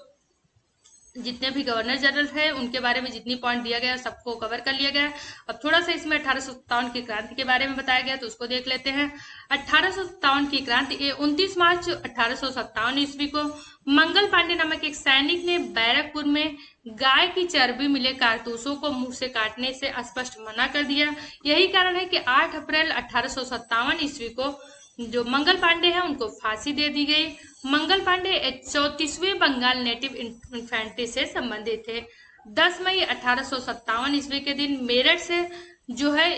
जितने भी गवर्नर जनरल है उनके बारे में जितनी पॉइंट दिया गया सबको कवर कर लिया गया। अब थोड़ा सा इसमें 1857 की क्रांति के बारे में बताया गया तो उसको देख लेते हैं। 1857 की क्रांति 29 मार्च 1857 ईस्वी को मंगल पांडे नामक एक सैनिक ने बैरकपुर में गाय की चर्बी मिले कारतूसों को मुंह से काटने से स्पष्ट मना कर दिया। यही कारण है कि 8 अप्रैल 1857 ईस्वी को जो मंगल पांडे हैं उनको फांसी दे दी गई। मंगल पांडे 34वें बंगाल नेटिव इन्फेंट्री से संबंधित थे। 10 मई 1857 ईस्वी के दिन मेरठ से जो है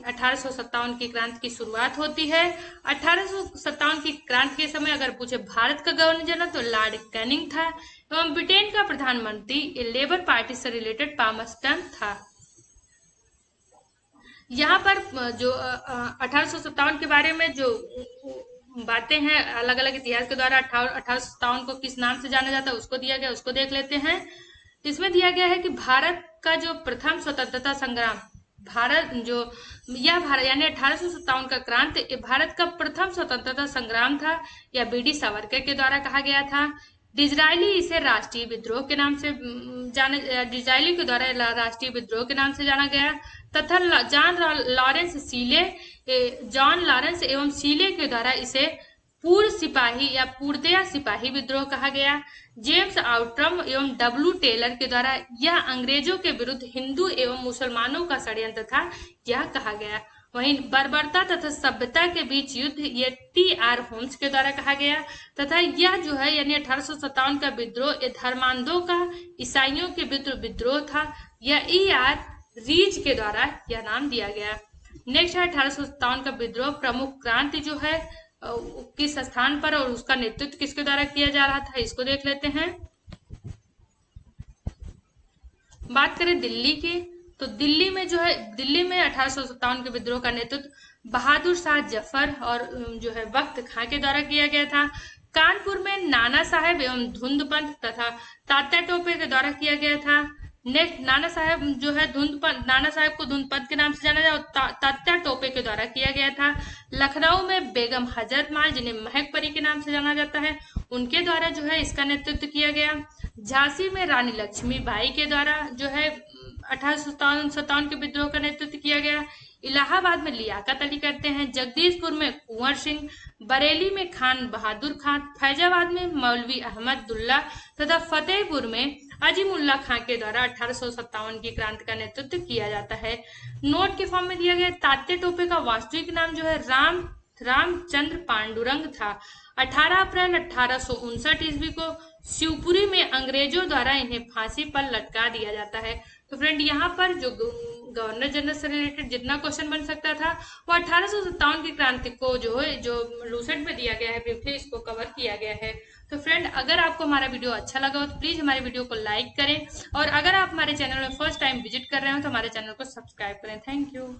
1857 की क्रांति की शुरुआत होती है। 1857 की क्रांति के समय अगर पूछे भारत का गवर्नर जनरल तो लॉर्ड कैनिंग था एवं ब्रिटेन का प्रधानमंत्री लेबर पार्टी से रिलेटेड पामस्टन था। यहाँ पर जो 1857 के बारे में जो बातें हैं अलग अलग इतिहास के द्वारा 1857 को किस नाम से जाना जाता है उसको दिया गया, उसको देख लेते हैं। इसमें दिया गया है कि भारत का जो प्रथम स्वतंत्रता संग्राम भारत यानी 1857 का क्रांति भारत का प्रथम स्वतंत्रता संग्राम था या बीडी सावरकर के द्वारा कहा गया था। डिज़रायली इसे राष्ट्रीय विद्रोह के नाम से डिज़रायली के द्वारा राष्ट्रीय विद्रोह के नाम से जाना गया तथा जॉन लॉरेंस एवं सीले के द्वारा इसे पूर्व सिपाही या पूर्णतया सिपाही विद्रोह कहा गया। जेम्स आउट्रम एवं डब्ल्यू टेलर के द्वारा यह अंग्रेजों के विरुद्ध हिंदू एवं मुसलमानों का षड्यंत्र था यह कहा गया। वहीं बर्बरता तथा सभ्यता के बीच युद्ध ये टी.आर. होम्स के द्वारा कहा गया तथा यह जो है यानी 1857 का विद्रोह धर्मांधों का ईसाइयों के विद्रोह था। यह E.R. रीज के द्वारा यह नाम दिया गया। नेक्स्ट है 1857 का विद्रोह प्रमुख क्रांति जो है किस स्थान पर और उसका नेतृत्व किसके द्वारा किया जा रहा था इसको देख लेते हैं। बात करें दिल्ली की तो दिल्ली में 1857 के विद्रोह का नेतृत्व बहादुर शाह जफर और जो है वक्त खां के द्वारा किया गया था। कानपुर में नाना साहेब एवं धुंधपंत तथा तात्या टोपे के द्वारा किया गया था। नेक्स्ट नाना साहेब को धुंधपंत के नाम से जाना जाता तात्या टोपे के द्वारा किया गया था। लखनऊ में बेगम हजरत माल जिन्हें महक परी के नाम से जाना जाता है उनके द्वारा जो है इसका नेतृत्व किया गया। झांसी में रानी लक्ष्मीबाई के द्वारा जो है 1857 के विद्रोह का नेतृत्व किया गया। इलाहाबाद में लियाकत अली करते हैं। जगदीशपुर में कुंवर सिंह, बरेली में खान बहादुर खान, फैजाबाद में मौलवी अहमद दुल्ला तथा फतेहपुर में अजीमुल्ला खां के द्वारा 1857 की क्रांति का नेतृत्व किया जाता है। नोट के फॉर्म में दिया गया तात्या टोपे का वास्तविक नाम जो है रामचंद्र पांडुरंग था। 18 अप्रैल 1859 ईस्वी को शिवपुरी में अंग्रेजों द्वारा इन्हें फांसी पर लटका दिया जाता है। तो फ्रेंड यहाँ पर जो गवर्नर जनरल से रिलेटेड जितना क्वेश्चन बन सकता था वो 1857 की क्रांति को जो लूसेंट में दिया गया है ब्रीफली इसको कवर किया गया है। तो फ्रेंड अगर आपको हमारा वीडियो अच्छा लगा हो तो प्लीज हमारे वीडियो को लाइक करें और अगर आप हमारे चैनल में फर्स्ट टाइम विजिट कर रहे हो तो हमारे चैनल को सब्सक्राइब करें। Thank you.